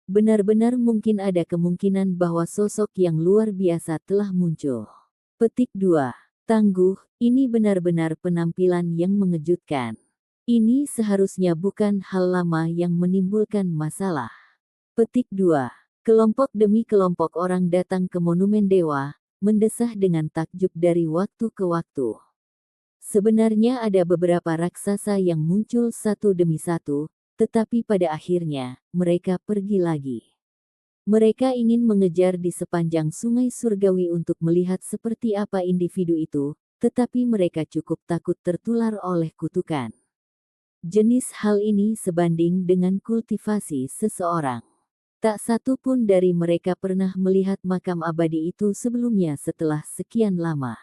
Benar-benar mungkin ada kemungkinan bahwa sosok yang luar biasa telah muncul. Petik 2. Tangguh, ini benar-benar penampilan yang mengejutkan. Ini seharusnya bukan hal lama yang menimbulkan masalah. Petik 2. Kelompok demi kelompok orang datang ke monumen dewa, mendesah dengan takjub dari waktu ke waktu. Sebenarnya ada beberapa raksasa yang muncul satu demi satu, tetapi pada akhirnya, mereka pergi lagi. Mereka ingin mengejar di sepanjang sungai surgawi untuk melihat seperti apa individu itu, tetapi mereka cukup takut tertular oleh kutukan. Jenis hal ini sebanding dengan kultivasi seseorang. Tak satu pun dari mereka pernah melihat makam abadi itu sebelumnya setelah sekian lama.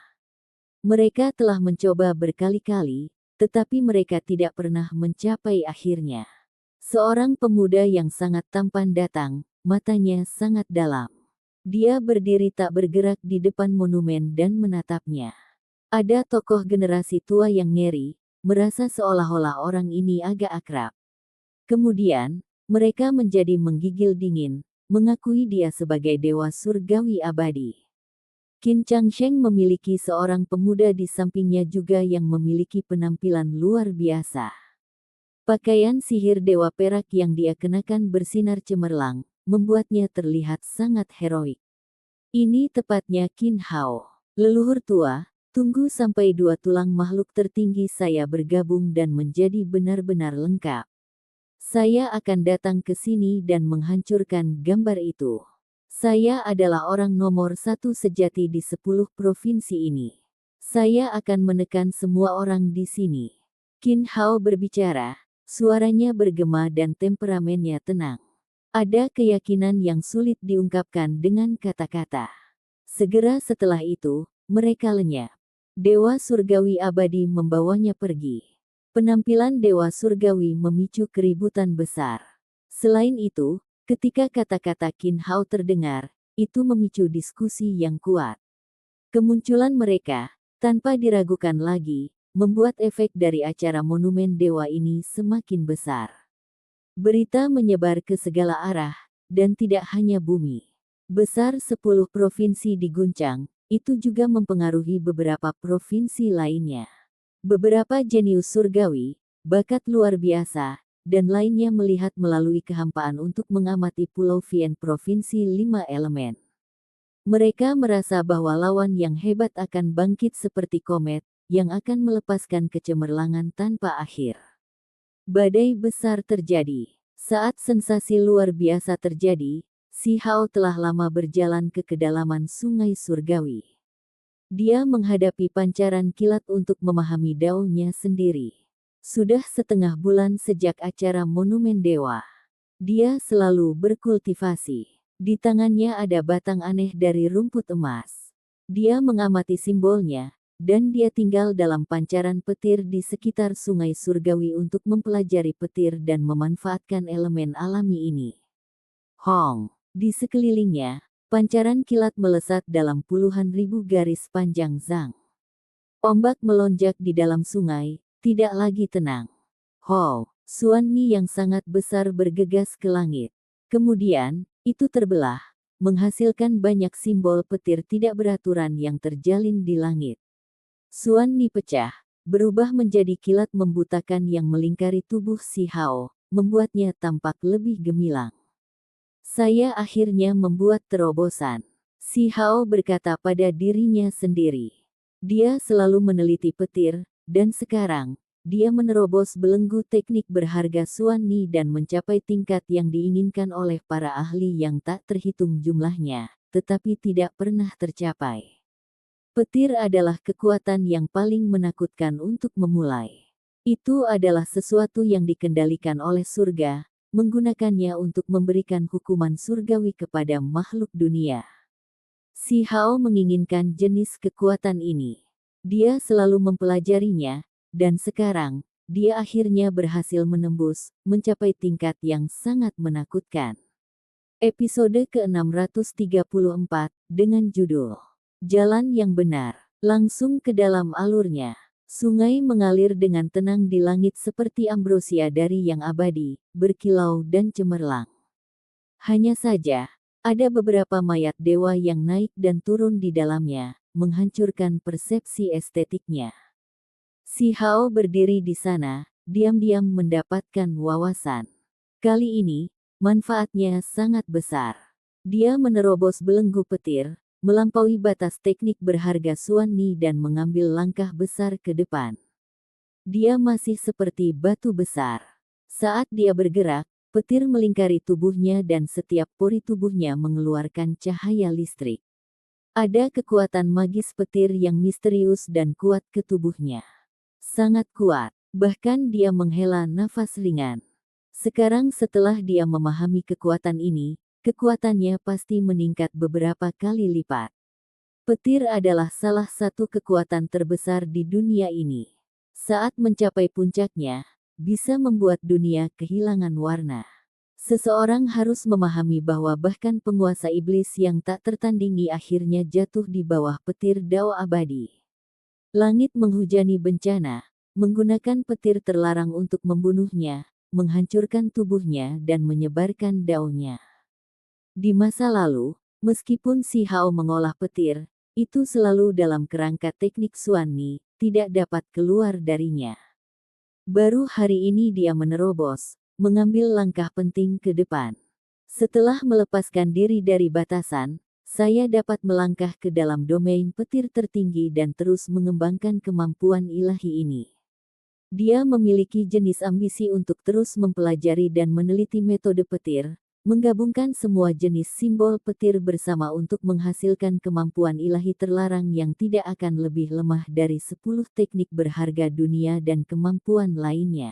Mereka telah mencoba berkali-kali, tetapi mereka tidak pernah mencapai akhirnya. Seorang pemuda yang sangat tampan datang, matanya sangat dalam. Dia berdiri tak bergerak di depan monumen dan menatapnya. Ada tokoh generasi tua yang ngeri, merasa seolah-olah orang ini agak akrab. Kemudian, mereka menjadi menggigil dingin, mengakui dia sebagai dewa surgawi abadi. Qin Changsheng memiliki seorang pemuda di sampingnya juga yang memiliki penampilan luar biasa. Pakaian sihir dewa perak yang dia kenakan bersinar cemerlang, membuatnya terlihat sangat heroik. Ini tepatnya Qin Hao. Leluhur tua, tunggu sampai 2 tulang makhluk tertinggi saya bergabung dan menjadi benar-benar lengkap. Saya akan datang ke sini dan menghancurkan gambar itu. Saya adalah orang nomor 1 sejati di 10 provinsi ini. Saya akan menekan semua orang di sini. Qin Hao berbicara, suaranya bergema dan temperamennya tenang. Ada keyakinan yang sulit diungkapkan dengan kata-kata. Segera setelah itu, mereka lenyap. Dewa surgawi abadi membawanya pergi. Penampilan dewa surgawi memicu keributan besar. Selain itu, ketika kata-kata Qin Hao terdengar, itu memicu diskusi yang kuat. Kemunculan mereka, tanpa diragukan lagi, membuat efek dari acara monumen dewa ini semakin besar. Berita menyebar ke segala arah, dan tidak hanya bumi. Besar 10 provinsi diguncang, itu juga mempengaruhi beberapa provinsi lainnya. Beberapa jenius surgawi, bakat luar biasa, dan lainnya melihat melalui kehampaan untuk mengamati Pulau Vien Provinsi 5 Elemen. Mereka merasa bahwa lawan yang hebat akan bangkit seperti komet, yang akan melepaskan kecemerlangan tanpa akhir. Badai besar terjadi. Saat sensasi luar biasa terjadi, Si Hao telah lama berjalan ke kedalaman Sungai Surgawi. Dia menghadapi pancaran kilat untuk memahami daunnya sendiri. Sudah setengah bulan sejak acara Monumen Dewa. Dia selalu berkultivasi. Di tangannya ada batang aneh dari rumput emas. Dia mengamati simbolnya, dan dia tinggal dalam pancaran petir di sekitar Sungai Surgawi untuk mempelajari petir dan memanfaatkan elemen alami ini. Hong. Di sekelilingnya, pancaran kilat melesat dalam puluhan ribu garis panjang zang. Ombak melonjak di dalam sungai, tidak lagi tenang. Ho, Suan Ni yang sangat besar bergegas ke langit. Kemudian, itu terbelah, menghasilkan banyak simbol petir tidak beraturan yang terjalin di langit. Suan Ni pecah, berubah menjadi kilat membutakan yang melingkari tubuh Si Hao, membuatnya tampak lebih gemilang. Saya akhirnya membuat terobosan. Si Hao berkata pada dirinya sendiri. Dia selalu meneliti petir, dan sekarang, dia menerobos belenggu teknik berharga Suan Ni dan mencapai tingkat yang diinginkan oleh para ahli yang tak terhitung jumlahnya, tetapi tidak pernah tercapai. Petir adalah kekuatan yang paling menakutkan untuk memulai. Itu adalah sesuatu yang dikendalikan oleh surga, menggunakannya untuk memberikan hukuman surgawi kepada makhluk dunia. Si Hao menginginkan jenis kekuatan ini. Dia selalu mempelajarinya, dan sekarang, dia akhirnya berhasil menembus, mencapai tingkat yang sangat menakutkan. Episode ke-634, dengan judul Jalan yang Benar, langsung ke dalam alurnya. Sungai mengalir dengan tenang di langit seperti ambrosia dari yang abadi, berkilau dan cemerlang. Hanya saja, ada beberapa mayat dewa yang naik dan turun di dalamnya, menghancurkan persepsi estetiknya. Si Hao berdiri di sana, diam-diam mendapatkan wawasan. Kali ini, manfaatnya sangat besar. Dia menerobos belenggu petir, melampaui batas teknik berharga Suan Ni dan mengambil langkah besar ke depan. Dia masih seperti batu besar. Saat dia bergerak, petir melingkari tubuhnya dan setiap pori tubuhnya mengeluarkan cahaya listrik. Ada kekuatan magis petir yang misterius dan kuat ke tubuhnya. Sangat kuat, bahkan dia menghela nafas ringan. Sekarang setelah dia memahami kekuatan ini, kekuatannya pasti meningkat beberapa kali lipat. Petir adalah salah satu kekuatan terbesar di dunia ini. Saat mencapai puncaknya, bisa membuat dunia kehilangan warna. Seseorang harus memahami bahwa bahkan penguasa iblis yang tak tertandingi akhirnya jatuh di bawah petir Dao abadi. Langit menghujani bencana, menggunakan petir terlarang untuk membunuhnya, menghancurkan tubuhnya dan menyebarkan daunnya. Di masa lalu, meskipun Si Hao mengolah petir, itu selalu dalam kerangka teknik Suan Ni, tidak dapat keluar darinya. Baru hari ini dia menerobos, mengambil langkah penting ke depan. Setelah melepaskan diri dari batasan, saya dapat melangkah ke dalam domain petir tertinggi dan terus mengembangkan kemampuan ilahi ini. Dia memiliki jenis ambisi untuk terus mempelajari dan meneliti metode petir, menggabungkan semua jenis simbol petir bersama untuk menghasilkan kemampuan ilahi terlarang yang tidak akan lebih lemah dari 10 teknik berharga dunia dan kemampuan lainnya.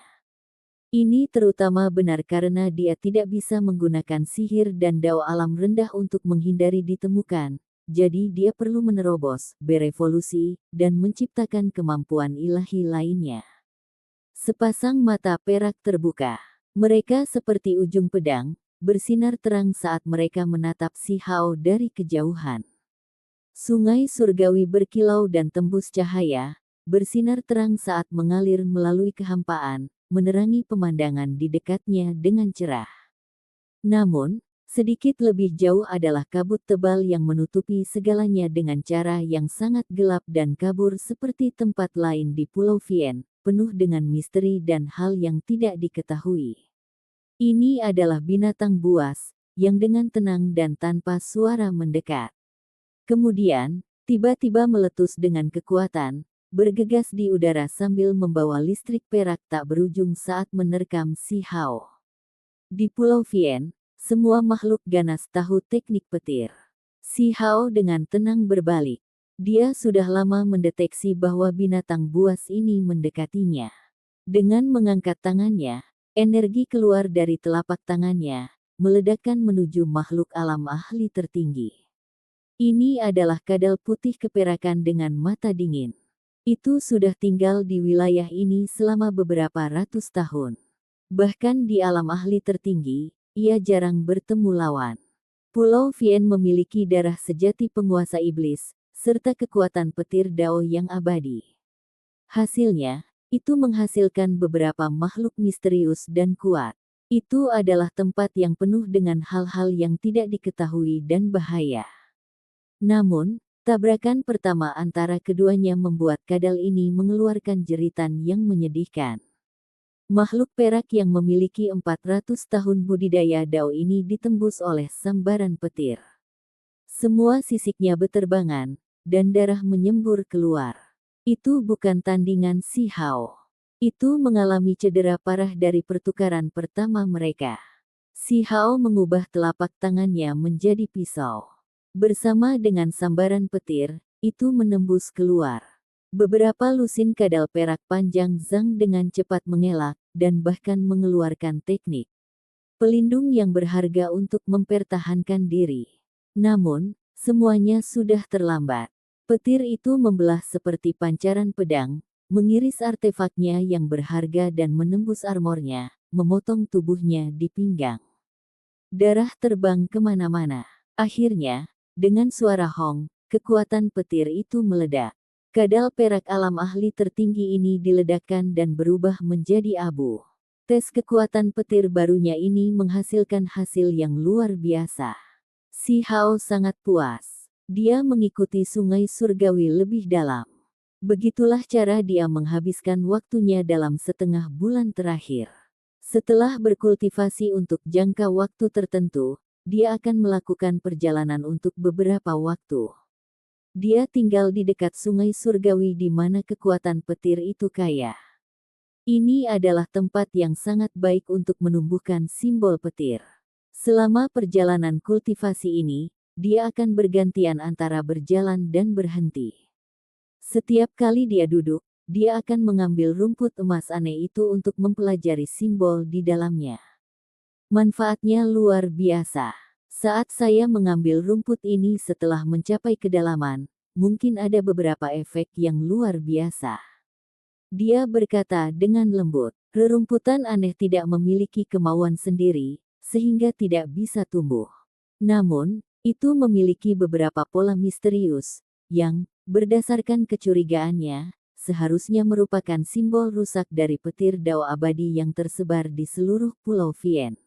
Ini terutama benar karena dia tidak bisa menggunakan sihir dan dao alam rendah untuk menghindari ditemukan, jadi dia perlu menerobos, berevolusi, dan menciptakan kemampuan ilahi lainnya. Sepasang mata perak terbuka. Mereka seperti ujung pedang, bersinar terang saat mereka menatap Si Hao dari kejauhan. Sungai surgawi berkilau dan tembus cahaya, bersinar terang saat mengalir melalui kehampaan, menerangi pemandangan di dekatnya dengan cerah. Namun, Sedikit lebih jauh adalah kabut tebal yang menutupi segalanya dengan cara yang sangat gelap dan kabur seperti tempat lain di Pulau Vien, penuh dengan misteri dan hal yang tidak diketahui. Ini adalah binatang buas, yang dengan tenang dan tanpa suara mendekat. Kemudian, tiba-tiba meletus dengan kekuatan, bergegas di udara sambil membawa listrik perak tak berujung saat menerkam si Hao. Di Pulau Vien, semua makhluk ganas tahu teknik petir. Si Hao dengan tenang berbalik. Dia sudah lama mendeteksi bahwa binatang buas ini mendekatinya. Dengan mengangkat tangannya, energi keluar dari telapak tangannya, meledakkan menuju makhluk alam ahli tertinggi. Ini adalah kadal putih keperakan dengan mata dingin. Itu sudah tinggal di wilayah ini selama beberapa ratus tahun. Bahkan di alam ahli tertinggi, ia jarang bertemu lawan. Pulau Vien memiliki darah sejati penguasa iblis, serta kekuatan petir Dao yang abadi. Hasilnya, itu menghasilkan beberapa makhluk misterius dan kuat. Itu adalah tempat yang penuh dengan hal-hal yang tidak diketahui dan bahaya. Namun, tabrakan pertama antara keduanya membuat kadal ini mengeluarkan jeritan yang menyedihkan. Makhluk perak yang memiliki 400 tahun budidaya Dao ini ditembus oleh sambaran petir. Semua sisiknya beterbangan, dan darah menyembur keluar. Itu bukan tandingan si Hao. Itu mengalami cedera parah dari pertukaran pertama mereka. Si Hao mengubah telapak tangannya menjadi pisau. Bersama dengan sambaran petir, itu menembus keluar. Beberapa lusin kadal perak panjang Zhang dengan cepat mengelak, dan bahkan mengeluarkan teknik pelindung yang berharga untuk mempertahankan diri. Namun, semuanya sudah terlambat. Petir itu membelah seperti pancaran pedang, mengiris artefaknya yang berharga dan menembus armornya, memotong tubuhnya di pinggang. Darah terbang kemana-mana. Akhirnya, dengan suara hong, kekuatan petir itu meledak. Kadal perak alam ahli tertinggi ini diledakkan dan berubah menjadi abu. Tes kekuatan petir barunya ini menghasilkan hasil yang luar biasa. Si Hao sangat puas. Dia mengikuti sungai surgawi lebih dalam. Begitulah cara dia menghabiskan waktunya dalam setengah bulan terakhir. Setelah berkultivasi untuk jangka waktu tertentu, dia akan melakukan perjalanan untuk beberapa waktu. Dia tinggal di dekat sungai surgawi di mana kekuatan petir itu kaya. Ini adalah tempat yang sangat baik untuk menumbuhkan simbol petir. Selama perjalanan kultivasi ini, dia akan bergantian antara berjalan dan berhenti. Setiap kali dia duduk, dia akan mengambil rumput emas aneh itu untuk mempelajari simbol di dalamnya. Manfaatnya luar biasa. Saat saya mengambil rumput ini setelah mencapai kedalaman, mungkin ada beberapa efek yang luar biasa. Dia berkata dengan lembut, rerumputan aneh tidak memiliki kemauan sendiri, sehingga tidak bisa tumbuh. Namun, itu memiliki beberapa pola misterius, yang, berdasarkan kecurigaannya, seharusnya merupakan simbol rusak dari petir Dao abadi yang tersebar di seluruh Pulau Vien.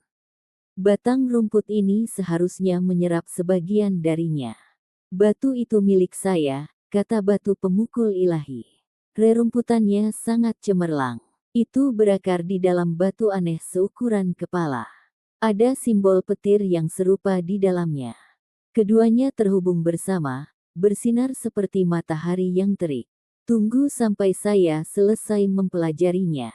Batang rumput ini seharusnya menyerap sebagian darinya. Batu itu milik saya, kata batu pemukul ilahi. Rerumputannya sangat cemerlang. Itu berakar di dalam batu aneh seukuran kepala. Ada simbol petir yang serupa di dalamnya. Keduanya terhubung bersama, bersinar seperti matahari yang terik. Tunggu sampai saya selesai mempelajarinya.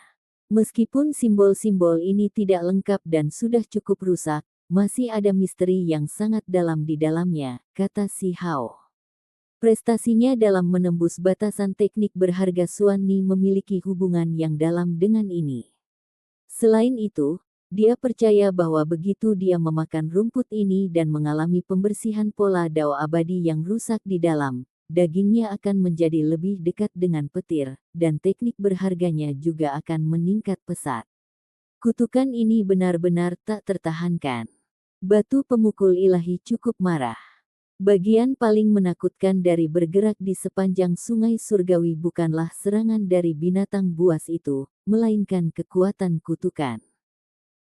Meskipun simbol-simbol ini tidak lengkap dan sudah cukup rusak, masih ada misteri yang sangat dalam di dalamnya, kata si Hao. Prestasinya dalam menembus batasan teknik berharga Xuan Ni memiliki hubungan yang dalam dengan ini. Selain itu, dia percaya bahwa begitu dia memakan rumput ini dan mengalami pembersihan pola Dao abadi yang rusak di dalam, dagingnya akan menjadi lebih dekat dengan petir, dan teknik berharganya juga akan meningkat pesat. Kutukan ini benar-benar tak tertahankan. Batu pemukul ilahi cukup marah. Bagian paling menakutkan dari bergerak di sepanjang sungai surgawi bukanlah serangan dari binatang buas itu, melainkan kekuatan kutukan.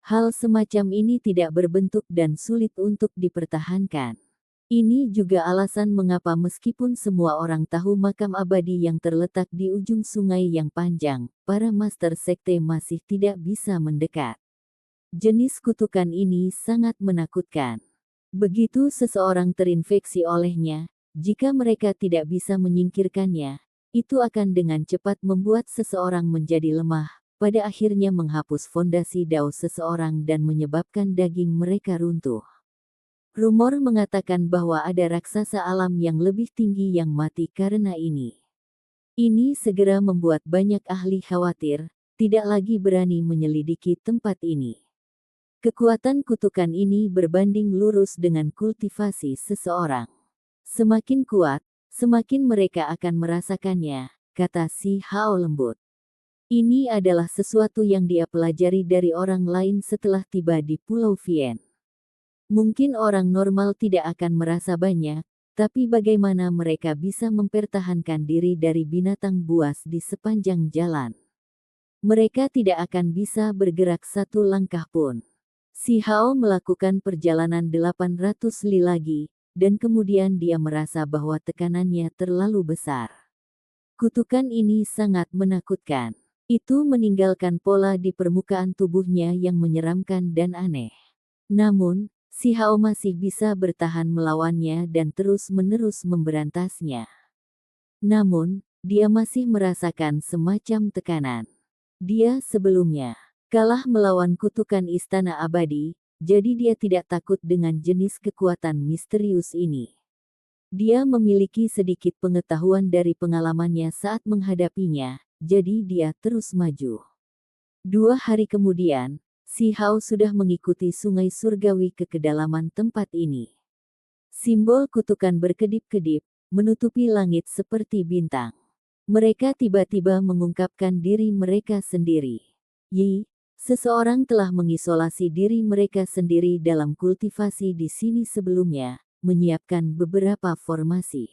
Hal semacam ini tidak berbentuk dan sulit untuk dipertahankan. Ini juga alasan mengapa meskipun semua orang tahu makam abadi yang terletak di ujung sungai yang panjang, para master sekte masih tidak bisa mendekat. Jenis kutukan ini sangat menakutkan. Begitu seseorang terinfeksi olehnya, jika mereka tidak bisa menyingkirkannya, itu akan dengan cepat membuat seseorang menjadi lemah, pada akhirnya menghapus fondasi dao seseorang dan menyebabkan daging mereka runtuh. Rumor mengatakan bahwa ada raksasa alam yang lebih tinggi yang mati karena ini. Ini segera membuat banyak ahli khawatir, tidak lagi berani menyelidiki tempat ini. Kekuatan kutukan ini berbanding lurus dengan kultivasi seseorang. Semakin kuat, semakin mereka akan merasakannya, kata si Hao lembut. Ini adalah sesuatu yang dia pelajari dari orang lain setelah tiba di Pulau Vien. Mungkin orang normal tidak akan merasa banyak, tapi bagaimana mereka bisa mempertahankan diri dari binatang buas di sepanjang jalan? Mereka tidak akan bisa bergerak satu langkah pun. Si Hao melakukan perjalanan 800 li lagi, dan kemudian dia merasa bahwa tekanannya terlalu besar. Kutukan ini sangat menakutkan. Itu meninggalkan pola di permukaan tubuhnya yang menyeramkan dan aneh. Namun, si Hao masih bisa bertahan melawannya dan terus-menerus memberantasnya. Namun, dia masih merasakan semacam tekanan. Dia sebelumnya kalah melawan kutukan istana abadi, jadi dia tidak takut dengan jenis kekuatan misterius ini. Dia memiliki sedikit pengetahuan dari pengalamannya saat menghadapinya, jadi dia terus maju. 2 hari kemudian, si Hao sudah mengikuti sungai surgawi ke kedalaman tempat ini. Simbol kutukan berkedip-kedip, menutupi langit seperti bintang. Mereka tiba-tiba mengungkapkan diri mereka sendiri. Yi, seseorang telah mengisolasi diri mereka sendiri dalam kultivasi di sini sebelumnya, menyiapkan beberapa formasi.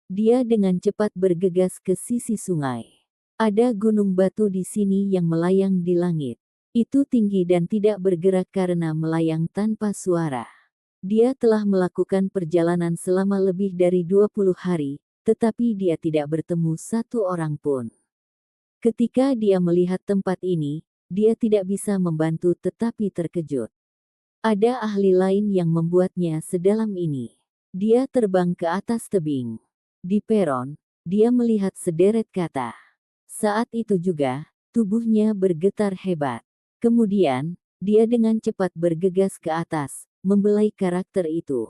Dia dengan cepat bergegas ke sisi sungai. Ada gunung batu di sini yang melayang di langit. Itu tinggi dan tidak bergerak karena melayang tanpa suara. Dia telah melakukan perjalanan selama lebih dari 20 hari, tetapi dia tidak bertemu satu orang pun. Ketika dia melihat tempat ini, dia tidak bisa membantu tetapi terkejut. Ada ahli lain yang membuatnya sedalam ini. Dia terbang ke atas tebing. Di peron, dia melihat sederet kata. Saat itu juga, tubuhnya bergetar hebat. Kemudian, dia dengan cepat bergegas ke atas, membelai karakter itu.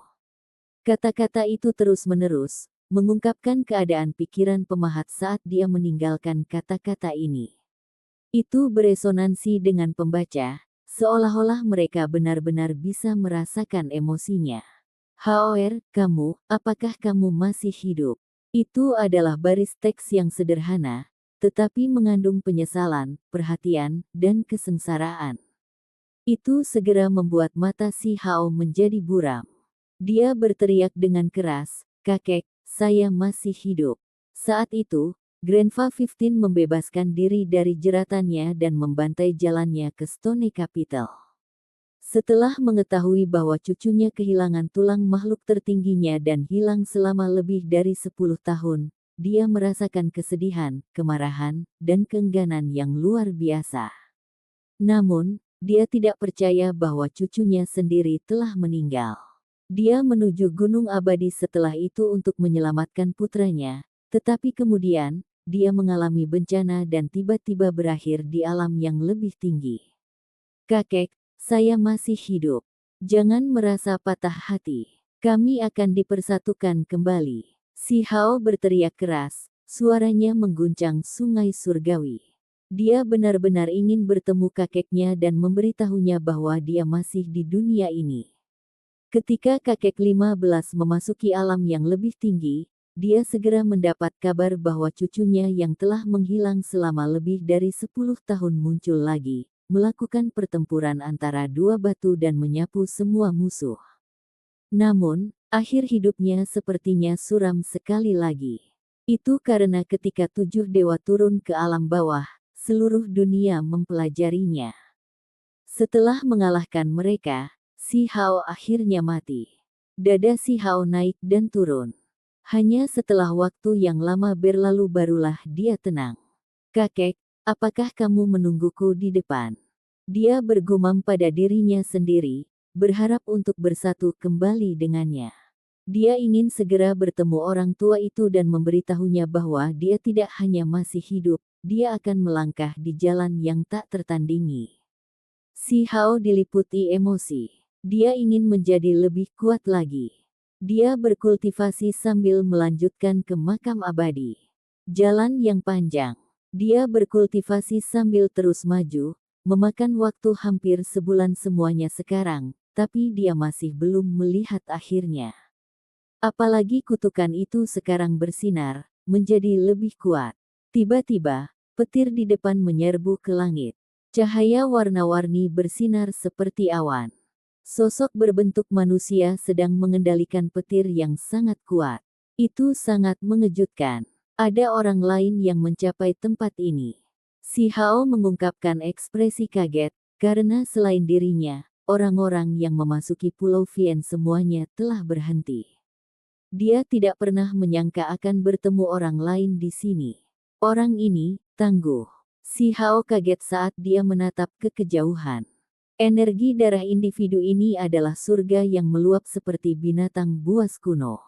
Kata-kata itu terus-menerus, mengungkapkan keadaan pikiran pemahat saat dia meninggalkan kata-kata ini. Itu beresonansi dengan pembaca, seolah-olah mereka benar-benar bisa merasakan emosinya. Haoer, kamu, apakah kamu masih hidup? Itu adalah baris teks yang sederhana, tetapi mengandung penyesalan, perhatian, dan kesengsaraan. Itu segera membuat mata si Hao menjadi buram. Dia berteriak dengan keras, "Kakek, saya masih hidup." Saat itu, Grandpa 15 membebaskan diri dari jeratannya dan membantai jalannya ke Stone Capital. Setelah mengetahui bahwa cucunya kehilangan tulang makhluk tertingginya dan hilang selama lebih dari 10 tahun, dia merasakan kesedihan, kemarahan, dan keengganan yang luar biasa. Namun, dia tidak percaya bahwa cucunya sendiri telah meninggal. Dia menuju Gunung Abadi setelah itu untuk menyelamatkan putranya, tetapi kemudian, dia mengalami bencana dan tiba-tiba berakhir di alam yang lebih tinggi. Kakek, saya masih hidup. Jangan merasa patah hati. Kami akan dipersatukan kembali. Si Hao berteriak keras, suaranya mengguncang sungai surgawi. Dia benar-benar ingin bertemu kakeknya dan memberitahunya bahwa dia masih di dunia ini. Ketika kakek 15 memasuki alam yang lebih tinggi, dia segera mendapat kabar bahwa cucunya yang telah menghilang selama lebih dari 10 tahun muncul lagi, melakukan pertempuran antara dua batu dan menyapu semua musuh. Namun, akhir hidupnya sepertinya suram sekali lagi. Itu karena ketika 7 dewa turun ke alam bawah, seluruh dunia mempelajarinya. Setelah mengalahkan mereka, Si Hao akhirnya mati. Dada Si Hao naik dan turun. Hanya setelah waktu yang lama berlalu barulah dia tenang. "Kakek, apakah kamu menungguku di depan?" Dia bergumam pada dirinya sendiri, berharap untuk bersatu kembali dengannya. Dia ingin segera bertemu orang tua itu dan memberitahunya bahwa dia tidak hanya masih hidup, dia akan melangkah di jalan yang tak tertandingi. Si Hao diliputi emosi. Dia ingin menjadi lebih kuat lagi. Dia berkultivasi sambil melanjutkan ke makam abadi. Jalan yang panjang. Dia berkultivasi sambil terus maju, memakan waktu hampir sebulan semuanya sekarang, tapi dia masih belum melihat akhirnya. Apalagi kutukan itu sekarang bersinar, menjadi lebih kuat. Tiba-tiba, petir di depan menyerbu ke langit. Cahaya warna-warni bersinar seperti awan. Sosok berbentuk manusia sedang mengendalikan petir yang sangat kuat. Itu sangat mengejutkan. Ada orang lain yang mencapai tempat ini. Si Hao mengungkapkan ekspresi kaget, karena selain dirinya, orang-orang yang memasuki Pulau Vien semuanya telah berhenti. Dia tidak pernah menyangka akan bertemu orang lain di sini. Orang ini tangguh. Si Hao kaget saat dia menatap ke kejauhan. Energi darah individu ini adalah surga yang meluap seperti binatang buas kuno.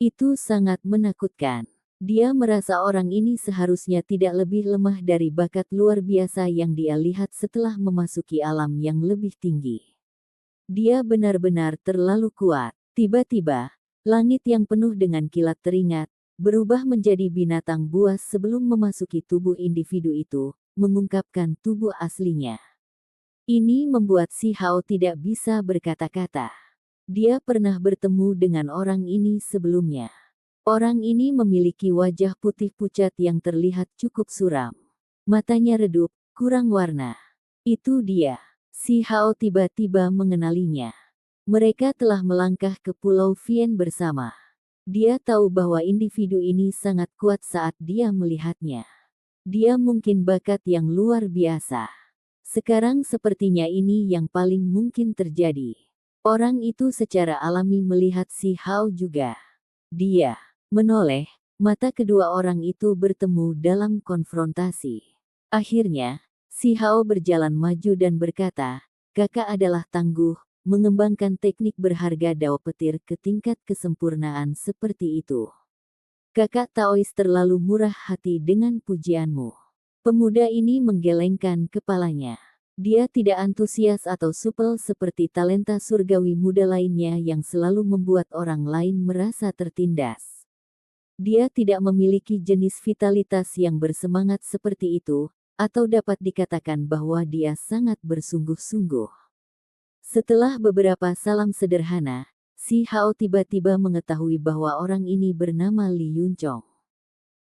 Itu sangat menakutkan. Dia merasa orang ini seharusnya tidak lebih lemah dari bakat luar biasa yang dia lihat setelah memasuki alam yang lebih tinggi. Dia benar-benar terlalu kuat. Tiba-tiba, langit yang penuh dengan kilat teringat, berubah menjadi binatang buas sebelum memasuki tubuh individu itu, mengungkapkan tubuh aslinya. Ini membuat Si Hao tidak bisa berkata-kata. Dia pernah bertemu dengan orang ini sebelumnya. Orang ini memiliki wajah putih pucat yang terlihat cukup suram. Matanya redup, kurang warna. Itu dia. Si Hao tiba-tiba mengenalinya. Mereka telah melangkah ke Pulau Vien bersama. Dia tahu bahwa individu ini sangat kuat saat dia melihatnya. Dia mungkin bakat yang luar biasa. Sekarang sepertinya ini yang paling mungkin terjadi. Orang itu secara alami melihat Si Hao juga. Dia menoleh, mata kedua orang itu bertemu dalam konfrontasi. Akhirnya, Si Hao berjalan maju dan berkata, "Kakak adalah tangguh, mengembangkan teknik berharga dao petir ke tingkat kesempurnaan seperti itu. Kakak Taois terlalu murah hati dengan pujianmu." Pemuda ini menggelengkan kepalanya. Dia tidak antusias atau supel seperti talenta surgawi muda lainnya yang selalu membuat orang lain merasa tertindas. Dia tidak memiliki jenis vitalitas yang bersemangat seperti itu, atau dapat dikatakan bahwa dia sangat bersungguh-sungguh. Setelah beberapa salam sederhana, Si Hao tiba-tiba mengetahui bahwa orang ini bernama Li Yunchong.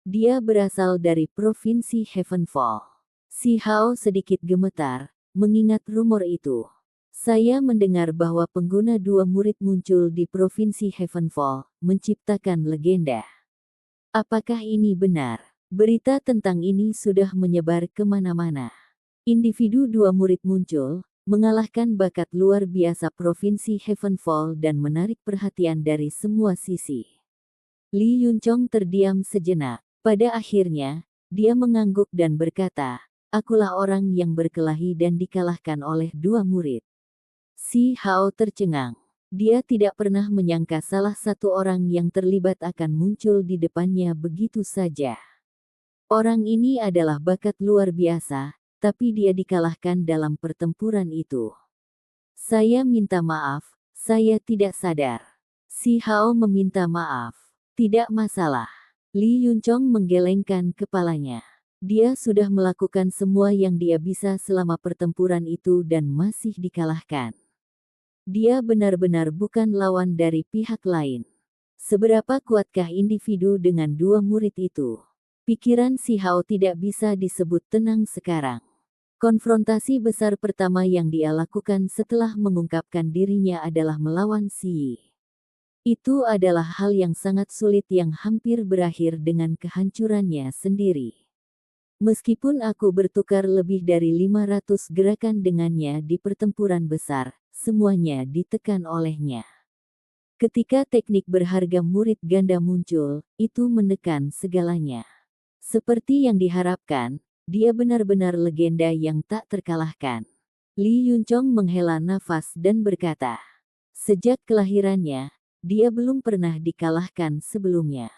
Dia berasal dari Provinsi Heavenfall. Si Hao sedikit gemetar, mengingat rumor itu. "Saya mendengar bahwa pengguna dua murid muncul di Provinsi Heavenfall, menciptakan legenda. Apakah ini benar?" Berita tentang ini sudah menyebar kemana-mana. Individu dua murid muncul, mengalahkan bakat luar biasa Provinsi Heavenfall dan menarik perhatian dari semua sisi. Li Yunchong terdiam sejenak. Pada akhirnya, dia mengangguk dan berkata, "Akulah orang yang berkelahi dan dikalahkan oleh dua murid." Si Hao tercengang. Dia tidak pernah menyangka salah satu orang yang terlibat akan muncul di depannya begitu saja. Orang ini adalah bakat luar biasa, tapi dia dikalahkan dalam pertempuran itu. "Saya minta maaf, saya tidak sadar." Si Hao meminta maaf. "Tidak masalah." Li Yunchong menggelengkan kepalanya. Dia sudah melakukan semua yang dia bisa selama pertempuran itu dan masih dikalahkan. Dia benar-benar bukan lawan dari pihak lain. Seberapa kuatkah individu dengan dua murid itu? Pikiran Si Hao tidak bisa disebut tenang sekarang. Konfrontasi besar pertama yang dia lakukan setelah mengungkapkan dirinya adalah melawan Si Yi. Itu adalah hal yang sangat sulit yang hampir berakhir dengan kehancurannya sendiri. Meskipun aku bertukar lebih dari 500 gerakan dengannya di pertempuran besar, semuanya ditekan olehnya. Ketika teknik berharga murid ganda muncul, itu menekan segalanya. Seperti yang diharapkan, dia benar-benar legenda yang tak terkalahkan. Li Yunchong menghela nafas dan berkata, sejak kelahirannya, dia belum pernah dikalahkan sebelumnya.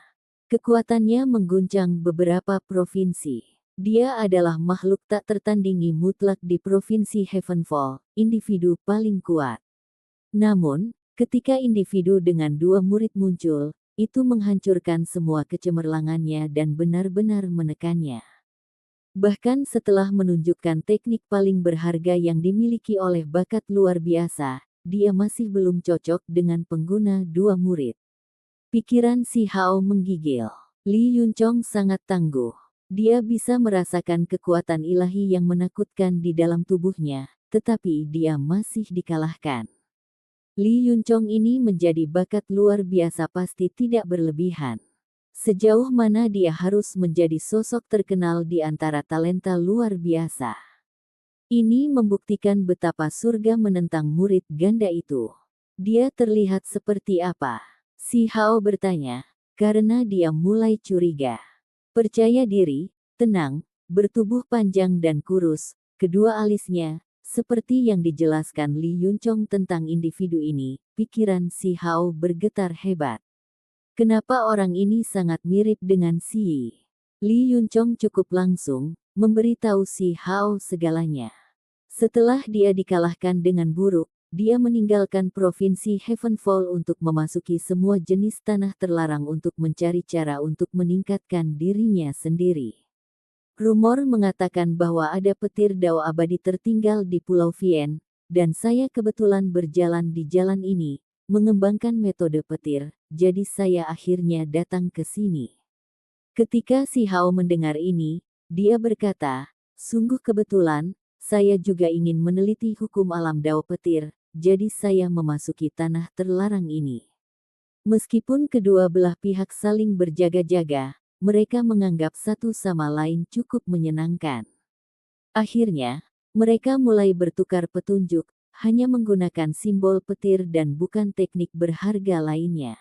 Kekuatannya mengguncang beberapa provinsi. Dia adalah makhluk tak tertandingi mutlak di provinsi Heavenfall, individu paling kuat. Namun, ketika individu dengan 2 murid muncul, itu menghancurkan semua kecemerlangannya dan benar-benar menekannya. Bahkan setelah menunjukkan teknik paling berharga yang dimiliki oleh bakat luar biasa, dia masih belum cocok dengan pengguna 2 murid. Pikiran Si Hao menggigil. Li Yunchong sangat tangguh. Dia bisa merasakan kekuatan ilahi yang menakutkan di dalam tubuhnya, tetapi dia masih dikalahkan. Li Yunchong ini menjadi bakat luar biasa pasti tidak berlebihan. Sejauh mana dia harus menjadi sosok terkenal di antara talenta luar biasa. Ini membuktikan betapa surga menentang murid ganda itu. Dia terlihat seperti apa? Si Hao bertanya, karena dia mulai curiga. Percaya diri, tenang, bertubuh panjang dan kurus, kedua alisnya, seperti yang dijelaskan Li Yunchong tentang individu ini, pikiran Si Hao bergetar hebat. Kenapa orang ini sangat mirip dengan Si Yi? Li Yunchong cukup langsung, memberitahu Si Hao segalanya. Setelah dia dikalahkan dengan buruk, dia meninggalkan provinsi Heavenfall untuk memasuki semua jenis tanah terlarang untuk mencari cara untuk meningkatkan dirinya sendiri. Rumor mengatakan bahwa ada petir dao abadi tertinggal di Pulau Vien, dan saya kebetulan berjalan di jalan ini, mengembangkan metode petir, jadi saya akhirnya datang ke sini. Ketika Si Hao mendengar ini, dia berkata, sungguh kebetulan, saya juga ingin meneliti hukum alam dao petir, jadi saya memasuki tanah terlarang ini. Meskipun kedua belah pihak saling berjaga-jaga, mereka menganggap satu sama lain cukup menyenangkan. Akhirnya, mereka mulai bertukar petunjuk, hanya menggunakan simbol petir dan bukan teknik berharga lainnya.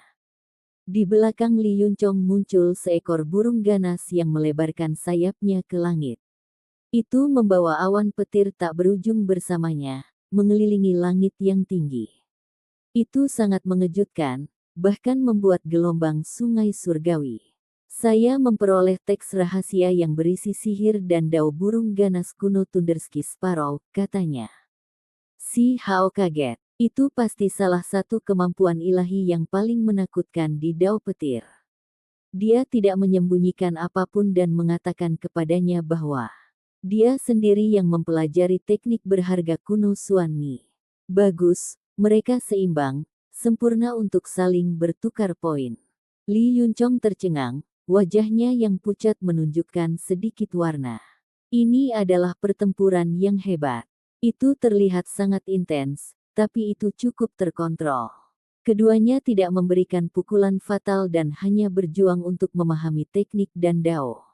Di belakang Li Yunchong muncul seekor burung ganas yang melebarkan sayapnya ke langit. Itu membawa awan petir tak berujung bersamanya, mengelilingi langit yang tinggi. Itu sangat mengejutkan, bahkan membuat gelombang sungai surgawi. Saya memperoleh teks rahasia yang berisi sihir dan dao burung ganas kuno Thundersky Sparrow, katanya. Si Hao kaget. Itu pasti salah satu kemampuan ilahi yang paling menakutkan di dao petir. Dia tidak menyembunyikan apapun dan mengatakan kepadanya bahwa dia sendiri yang mempelajari teknik berharga kuno Xuan Ni. Bagus, mereka seimbang, sempurna untuk saling bertukar poin. Li Yunchong tercengang, wajahnya yang pucat menunjukkan sedikit warna. Ini adalah pertempuran yang hebat. Itu terlihat sangat intens, tapi itu cukup terkontrol. Keduanya tidak memberikan pukulan fatal dan hanya berjuang untuk memahami teknik dan dao.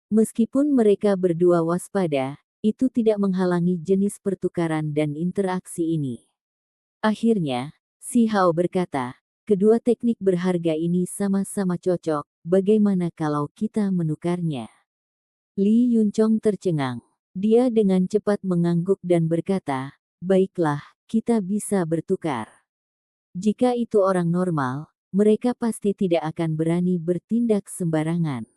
Meskipun mereka berdua waspada, itu tidak menghalangi jenis pertukaran dan interaksi ini. Akhirnya, Si Hao berkata, kedua teknik berharga ini sama-sama cocok, bagaimana kalau kita menukarnya? Li Yunchong tercengang. Dia dengan cepat mengangguk dan berkata, baiklah, kita bisa bertukar. Jika itu orang normal, mereka pasti tidak akan berani bertindak sembarangan.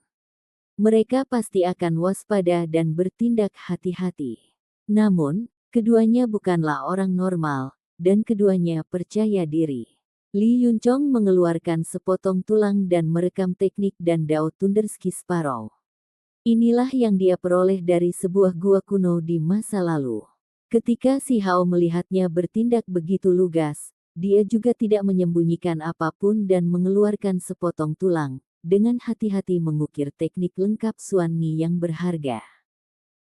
Mereka pasti akan waspada dan bertindak hati-hati. Namun, keduanya bukanlah orang normal, dan keduanya percaya diri. Li Yunchong mengeluarkan sepotong tulang dan merekam teknik dan dao Thundersky Sparrow. Inilah yang dia peroleh dari sebuah gua kuno di masa lalu. Ketika Si Hao melihatnya bertindak begitu lugas, dia juga tidak menyembunyikan apapun dan mengeluarkan sepotong tulang, dengan hati-hati mengukir teknik lengkap Xuan Ni yang berharga.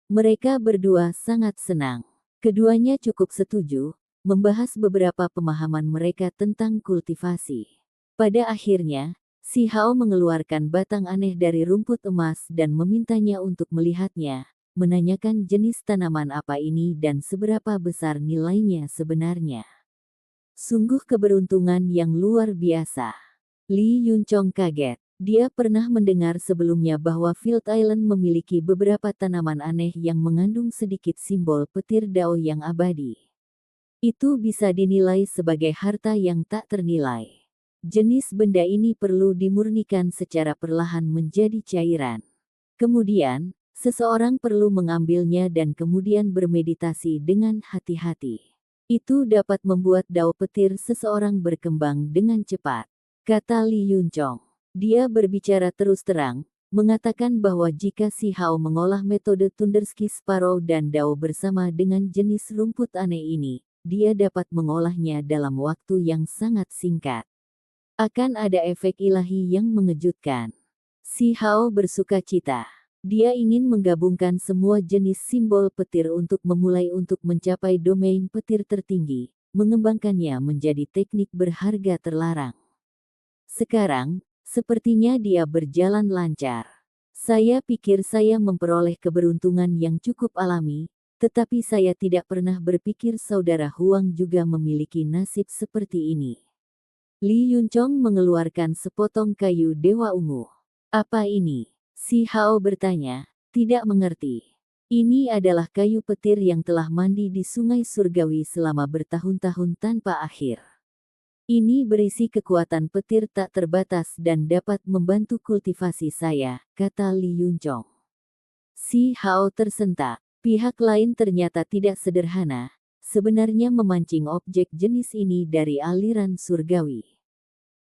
Mereka berdua sangat senang. Keduanya cukup setuju, membahas beberapa pemahaman mereka tentang kultivasi. Pada akhirnya, Si Hao mengeluarkan batang aneh dari rumput emas dan memintanya untuk melihatnya, menanyakan jenis tanaman apa ini dan seberapa besar nilainya sebenarnya. Sungguh keberuntungan yang luar biasa. Li Yunchong kaget. Dia pernah mendengar sebelumnya bahwa Field Island memiliki beberapa tanaman aneh yang mengandung sedikit simbol petir Dao yang abadi. Itu bisa dinilai sebagai harta yang tak ternilai. Jenis benda ini perlu dimurnikan secara perlahan menjadi cairan. Kemudian, seseorang perlu mengambilnya dan kemudian bermeditasi dengan hati-hati. Itu dapat membuat dao petir seseorang berkembang dengan cepat, kata Li Yunchong. Dia berbicara terus terang, mengatakan bahwa jika Si Hao mengolah metode Thunderski Sparrow dan dao bersama dengan jenis rumput aneh ini, dia dapat mengolahnya dalam waktu yang sangat singkat. Akan ada efek ilahi yang mengejutkan. Si Hao bersuka cita. Dia ingin menggabungkan semua jenis simbol petir untuk memulai untuk mencapai domain petir tertinggi, mengembangkannya menjadi teknik berharga terlarang. Sekarang, sepertinya dia berjalan lancar. Saya pikir saya memperoleh keberuntungan yang cukup alami, tetapi saya tidak pernah berpikir saudara Huang juga memiliki nasib seperti ini. Li Yunchong mengeluarkan sepotong kayu dewa ungu. Apa ini? Si Hao bertanya, tidak mengerti. Ini adalah kayu petir yang telah mandi di sungai surgawi selama bertahun-tahun tanpa akhir. Ini berisi kekuatan petir tak terbatas dan dapat membantu kultivasi saya, kata Li Yunchong. Si Hao tersentak. Pihak lain ternyata tidak sederhana, sebenarnya memancing objek jenis ini dari aliran surgawi.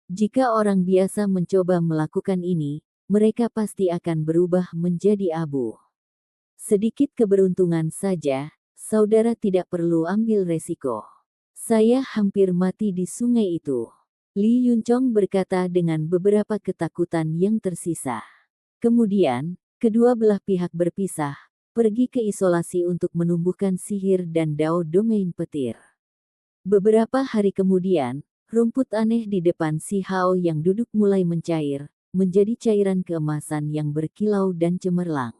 Jika orang biasa mencoba melakukan ini, mereka pasti akan berubah menjadi abu. Sedikit keberuntungan saja, saudara tidak perlu ambil resiko. Saya hampir mati di sungai itu. Li Yunchong berkata dengan beberapa ketakutan yang tersisa. Kemudian, kedua belah pihak berpisah, pergi ke isolasi untuk menumbuhkan sihir dan dao domain petir. Beberapa hari kemudian, rumput aneh di depan Si Hao yang duduk mulai mencair, menjadi cairan keemasan yang berkilau dan cemerlang.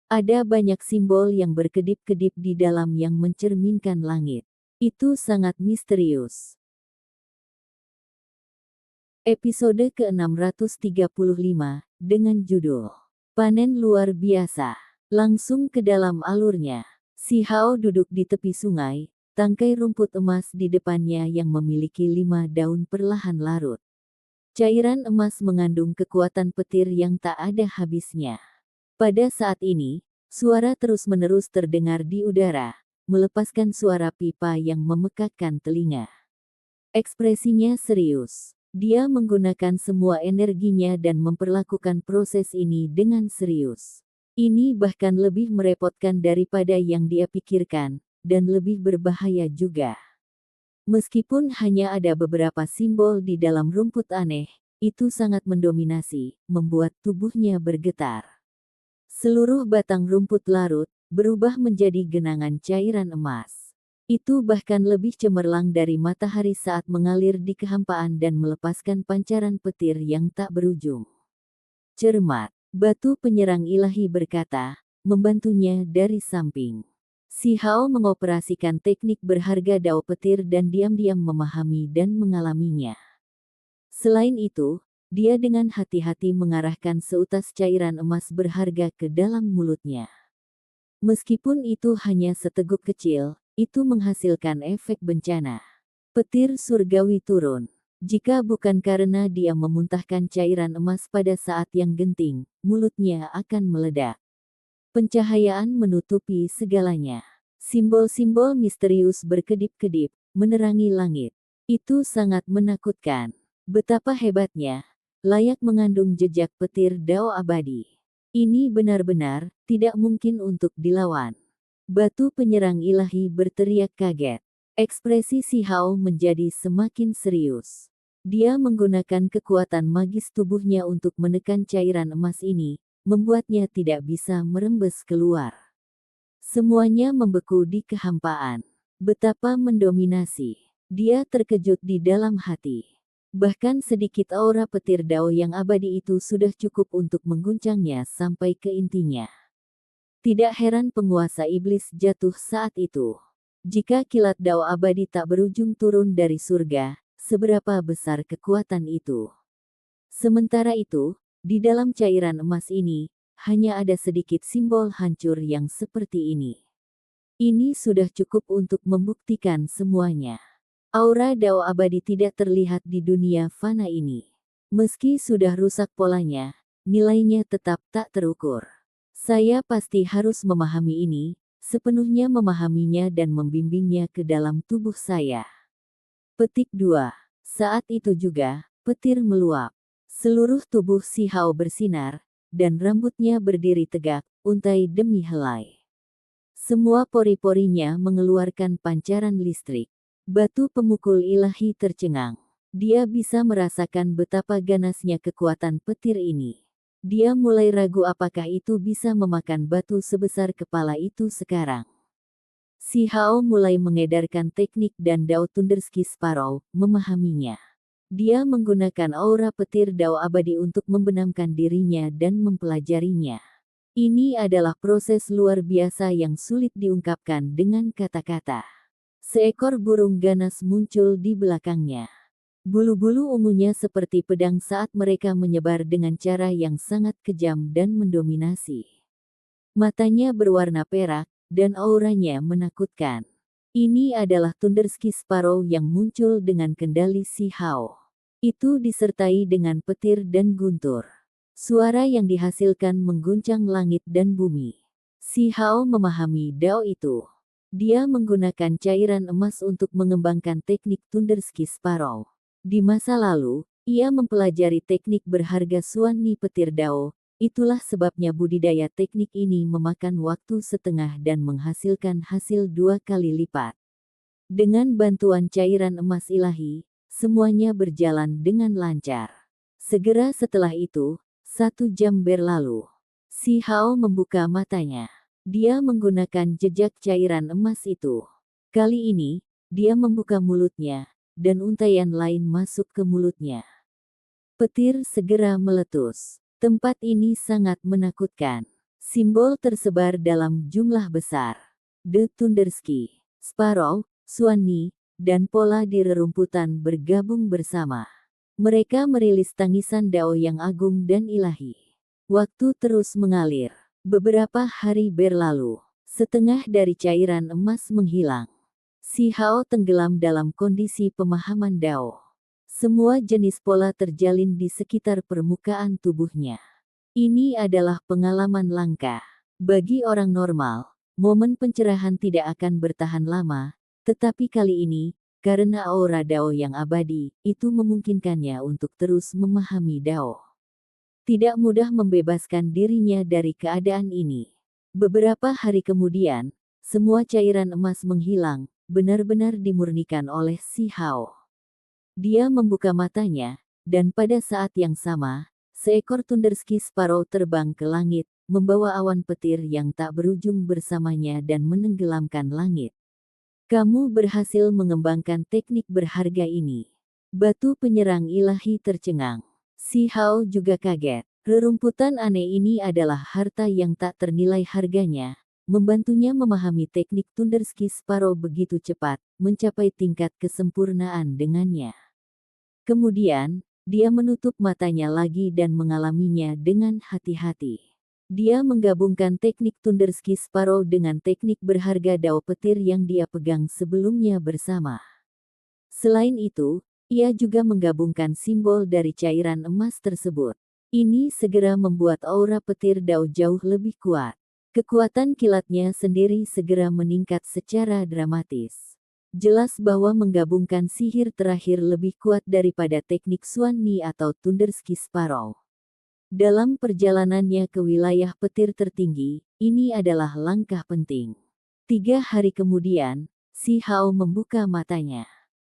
Ada banyak simbol yang berkedip-kedip di dalam yang mencerminkan langit. Itu sangat misterius. Episode ke-635, dengan judul Panen Luar Biasa. Langsung ke dalam alurnya. Si Hao duduk di tepi sungai, tangkai rumput emas di depannya yang memiliki 5 daun perlahan larut. Cairan emas mengandung kekuatan petir yang tak ada habisnya. Pada saat ini, suara terus-menerus terdengar di udara, melepaskan suara pipa yang memekakkan telinga. Ekspresinya serius. Dia menggunakan semua energinya dan memperlakukan proses ini dengan serius. Ini bahkan lebih merepotkan daripada yang dia pikirkan, dan lebih berbahaya juga. Meskipun hanya ada beberapa simbol di dalam rumput aneh, itu sangat mendominasi, membuat tubuhnya bergetar. Seluruh batang rumput larut, berubah menjadi genangan cairan emas. Itu bahkan lebih cemerlang dari matahari saat mengalir di kehampaan dan melepaskan pancaran petir yang tak berujung. Cermat, batu penyerang ilahi berkata, membantunya dari samping. Si Hao mengoperasikan teknik berharga dao petir dan diam-diam memahami dan mengalaminya. Selain itu, dia dengan hati-hati mengarahkan seutas cairan emas berharga ke dalam mulutnya. Meskipun itu hanya seteguk kecil, itu menghasilkan efek bencana. Petir surgawi turun. Jika bukan karena dia memuntahkan cairan emas pada saat yang genting, mulutnya akan meledak. Pencahayaan menutupi segalanya. Simbol-simbol misterius berkedip-kedip, menerangi langit. Itu sangat menakutkan. Betapa hebatnya, layak mengandung jejak petir dao abadi. Ini benar-benar tidak mungkin untuk dilawan. Batu penyerang ilahi berteriak kaget. Ekspresi Si Hao menjadi semakin serius. Dia menggunakan kekuatan magis tubuhnya untuk menekan cairan emas ini, membuatnya tidak bisa merembes keluar. Semuanya membeku di kehampaan. Betapa mendominasi. Dia terkejut di dalam hati. Bahkan sedikit aura petir Dao yang abadi itu sudah cukup untuk mengguncangnya sampai ke intinya. Tidak heran penguasa iblis jatuh saat itu. Jika kilat Dao abadi tak berujung turun dari surga, seberapa besar kekuatan itu? Sementara itu, di dalam cairan emas ini, hanya ada sedikit simbol hancur yang seperti ini. Ini sudah cukup untuk membuktikan semuanya. Aura Dao abadi tidak terlihat di dunia fana ini. Meski sudah rusak polanya, nilainya tetap tak terukur. Saya pasti harus memahami ini, sepenuhnya memahaminya dan membimbingnya ke dalam tubuh saya. Petik 2. Saat itu juga, petir meluap. Seluruh tubuh Si Hao bersinar, dan rambutnya berdiri tegak, untai demi helai. Semua pori-porinya mengeluarkan pancaran listrik. Batu pemukul ilahi tercengang. Dia bisa merasakan betapa ganasnya kekuatan petir ini. Dia mulai ragu apakah itu bisa memakan batu sebesar kepala itu sekarang. Si Hao mulai mengedarkan teknik dan Dao Thunderski Sparrow, memahaminya. Dia menggunakan aura petir Dao abadi untuk membenamkan dirinya dan mempelajarinya. Ini adalah proses luar biasa yang sulit diungkapkan dengan kata-kata. Seekor burung ganas muncul di belakangnya. Bulu-bulu ungunya seperti pedang saat mereka menyebar dengan cara yang sangat kejam dan mendominasi. Matanya berwarna perak, dan auranya menakutkan. Ini adalah Thunderski Sparrow yang muncul dengan kendali Si Hao. Itu disertai dengan petir dan guntur. Suara yang dihasilkan mengguncang langit dan bumi. Si Hao memahami Dao itu. Dia menggunakan cairan emas untuk mengembangkan teknik Thunderski Sparrow. Di masa lalu, ia mempelajari teknik berharga Suan Ni petir Dao. Itulah sebabnya budidaya teknik ini memakan waktu setengah dan menghasilkan hasil 2 kali lipat. Dengan bantuan cairan emas ilahi, semuanya berjalan dengan lancar. Segera setelah itu, 1 jam berlalu. Si Hao membuka matanya. Dia menggunakan jejak cairan emas itu. Kali ini, dia membuka mulutnya, dan untaian lain masuk ke mulutnya. Petir segera meletus. Tempat ini sangat menakutkan. Simbol tersebar dalam jumlah besar. The Thunderski, Sparrow, Suan Ni, dan Pola di rerumputan bergabung bersama. Mereka merilis tangisan Dao yang agung dan ilahi. Waktu terus mengalir. Beberapa hari berlalu. Setengah dari cairan emas menghilang. Si Hao tenggelam dalam kondisi pemahaman Dao. Semua jenis pola terjalin di sekitar permukaan tubuhnya. Ini adalah pengalaman langka. Bagi orang normal, momen pencerahan tidak akan bertahan lama, tetapi kali ini, karena aura Dao yang abadi, itu memungkinkannya untuk terus memahami Dao. Tidak mudah membebaskan dirinya dari keadaan ini. Beberapa hari kemudian, semua cairan emas menghilang, benar-benar dimurnikan oleh Si Hao. Dia membuka matanya, dan pada saat yang sama, seekor Thunderski Sparrow terbang ke langit, membawa awan petir yang tak berujung bersamanya dan menenggelamkan langit. Kamu berhasil mengembangkan teknik berharga ini. Batu penyerang ilahi tercengang. Si Hao juga kaget. Rerumputan aneh ini adalah harta yang tak ternilai harganya. Membantunya memahami teknik Thunderski Sparrow begitu cepat, mencapai tingkat kesempurnaan dengannya. Kemudian, dia menutup matanya lagi dan mengalaminya dengan hati-hati. Dia menggabungkan teknik Thunderski Sparrow dengan teknik berharga Dao petir yang dia pegang sebelumnya bersama. Selain itu, ia juga menggabungkan simbol dari cairan emas tersebut. Ini segera membuat aura petir Dao jauh lebih kuat. Kekuatan kilatnya sendiri segera meningkat secara dramatis. Jelas bahwa menggabungkan sihir terakhir lebih kuat daripada teknik Suan Ni atau Thunderski Sparrow. Dalam perjalanannya ke wilayah petir tertinggi, ini adalah langkah penting. 3 hari kemudian, Si Hao membuka matanya.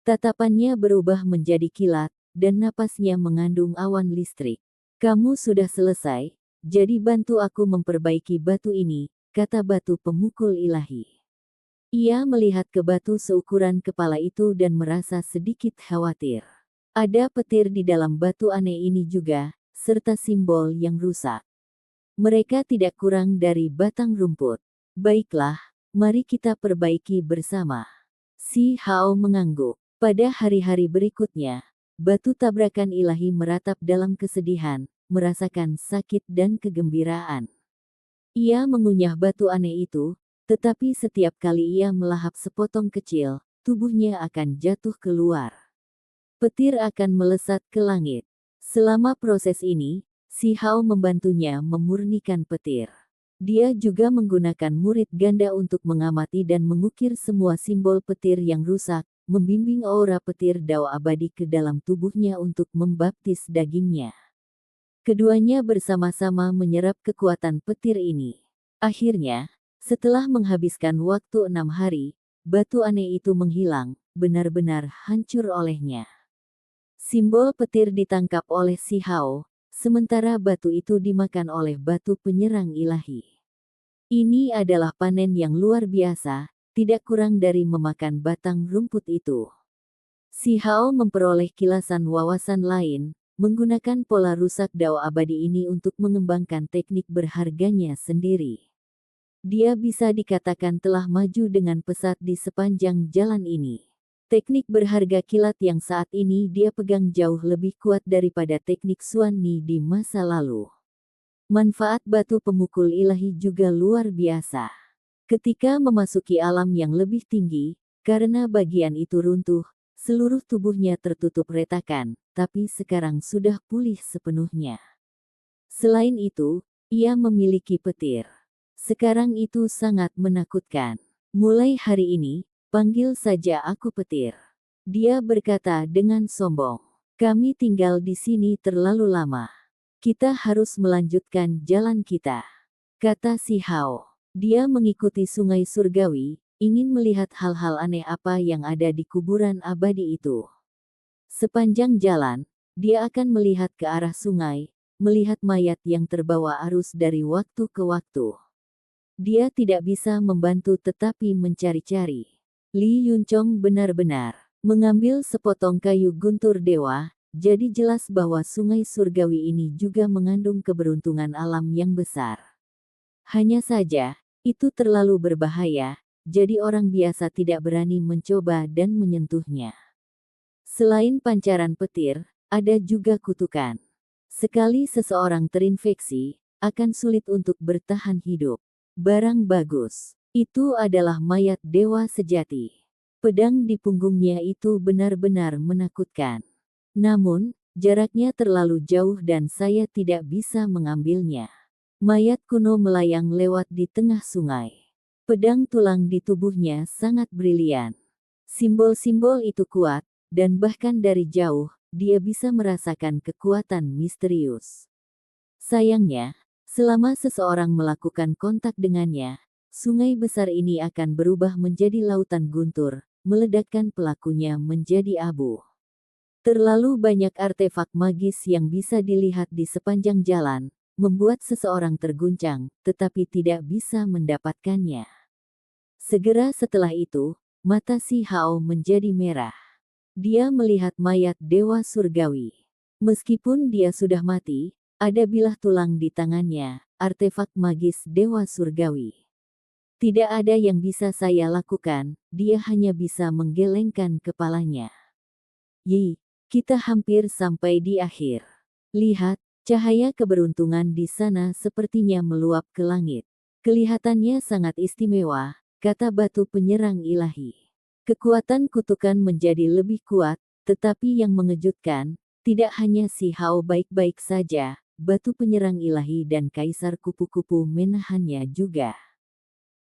Tatapannya berubah menjadi kilat, dan napasnya mengandung awan listrik. Kamu sudah selesai, jadi bantu aku memperbaiki batu ini, kata batu pemukul ilahi. Ia melihat ke batu seukuran kepala itu dan merasa sedikit khawatir. Ada petir di dalam batu aneh ini juga, serta simbol yang rusak. Mereka tidak kurang dari batang rumput. Baiklah, mari kita perbaiki bersama. Si Hao mengangguk. Pada hari-hari berikutnya, batu tabrakan ilahi meratap dalam kesedihan, merasakan sakit dan kegembiraan. Ia mengunyah batu aneh itu, tetapi setiap kali ia melahap sepotong kecil, tubuhnya akan jatuh keluar. Petir akan melesat ke langit. Selama proses ini, si Hao membantunya memurnikan petir. Dia juga menggunakan murid ganda untuk mengamati dan mengukir semua simbol petir yang rusak, membimbing aura petir Dao abadi ke dalam tubuhnya untuk membaptis dagingnya. Keduanya bersama-sama menyerap kekuatan petir ini. Akhirnya, setelah menghabiskan waktu 6 hari, batu aneh itu menghilang, benar-benar hancur olehnya. Simbol petir ditangkap oleh si Hao, sementara batu itu dimakan oleh batu penyerang ilahi. Ini adalah panen yang luar biasa, tidak kurang dari memakan batang rumput itu. Si Hao memperoleh kilasan wawasan lain, menggunakan pola rusak Dao abadi ini untuk mengembangkan teknik berharganya sendiri. Dia bisa dikatakan telah maju dengan pesat di sepanjang jalan ini. Teknik berharga kilat yang saat ini dia pegang jauh lebih kuat daripada teknik Xuan Ni di masa lalu. Manfaat batu pemukul ilahi juga luar biasa. Ketika memasuki alam yang lebih tinggi, karena bagian itu runtuh, seluruh tubuhnya tertutup retakan, tapi sekarang sudah pulih sepenuhnya. Selain itu, ia memiliki petir. Sekarang itu sangat menakutkan. Mulai hari ini, panggil saja aku petir. Dia berkata dengan sombong. Kami tinggal di sini terlalu lama. Kita harus melanjutkan jalan kita, kata si Hao. Dia mengikuti sungai surgawi, ingin melihat hal-hal aneh apa yang ada di kuburan abadi itu. Sepanjang jalan, dia akan melihat ke arah sungai, melihat mayat yang terbawa arus dari waktu ke waktu. Dia tidak bisa membantu tetapi mencari-cari. Li Yunchong benar-benar mengambil sepotong kayu guntur dewa, jadi jelas bahwa sungai surgawi ini juga mengandung keberuntungan alam yang besar. Hanya saja, itu terlalu berbahaya, jadi orang biasa tidak berani mencoba dan menyentuhnya. Selain pancaran petir, ada juga kutukan. Sekali seseorang terinfeksi, akan sulit untuk bertahan hidup. Barang bagus, itu adalah mayat dewa sejati. Pedang di punggungnya itu benar-benar menakutkan. Namun, jaraknya terlalu jauh dan saya tidak bisa mengambilnya. Mayat kuno melayang lewat di tengah sungai. Pedang tulang di tubuhnya sangat brilian. Simbol-simbol itu kuat, dan bahkan dari jauh, dia bisa merasakan kekuatan misterius. Sayangnya, selama seseorang melakukan kontak dengannya, sungai besar ini akan berubah menjadi lautan guntur, meledakkan pelakunya menjadi abu. Terlalu banyak artefak magis yang bisa dilihat di sepanjang jalan, membuat seseorang terguncang, tetapi tidak bisa mendapatkannya. Segera setelah itu, mata si Hao menjadi merah. Dia melihat mayat dewa surgawi. Meskipun dia sudah mati, ada bilah tulang di tangannya, artefak magis dewa surgawi. Tidak ada yang bisa saya lakukan, dia hanya bisa menggelengkan kepalanya. Yi. Kita hampir sampai di akhir. Lihat, cahaya keberuntungan di sana sepertinya meluap ke langit. Kelihatannya sangat istimewa, kata batu penyerang ilahi. Kekuatan kutukan menjadi lebih kuat, tetapi yang mengejutkan, tidak hanya si Hao baik-baik saja, batu penyerang ilahi dan kaisar kupu-kupu menahannya juga.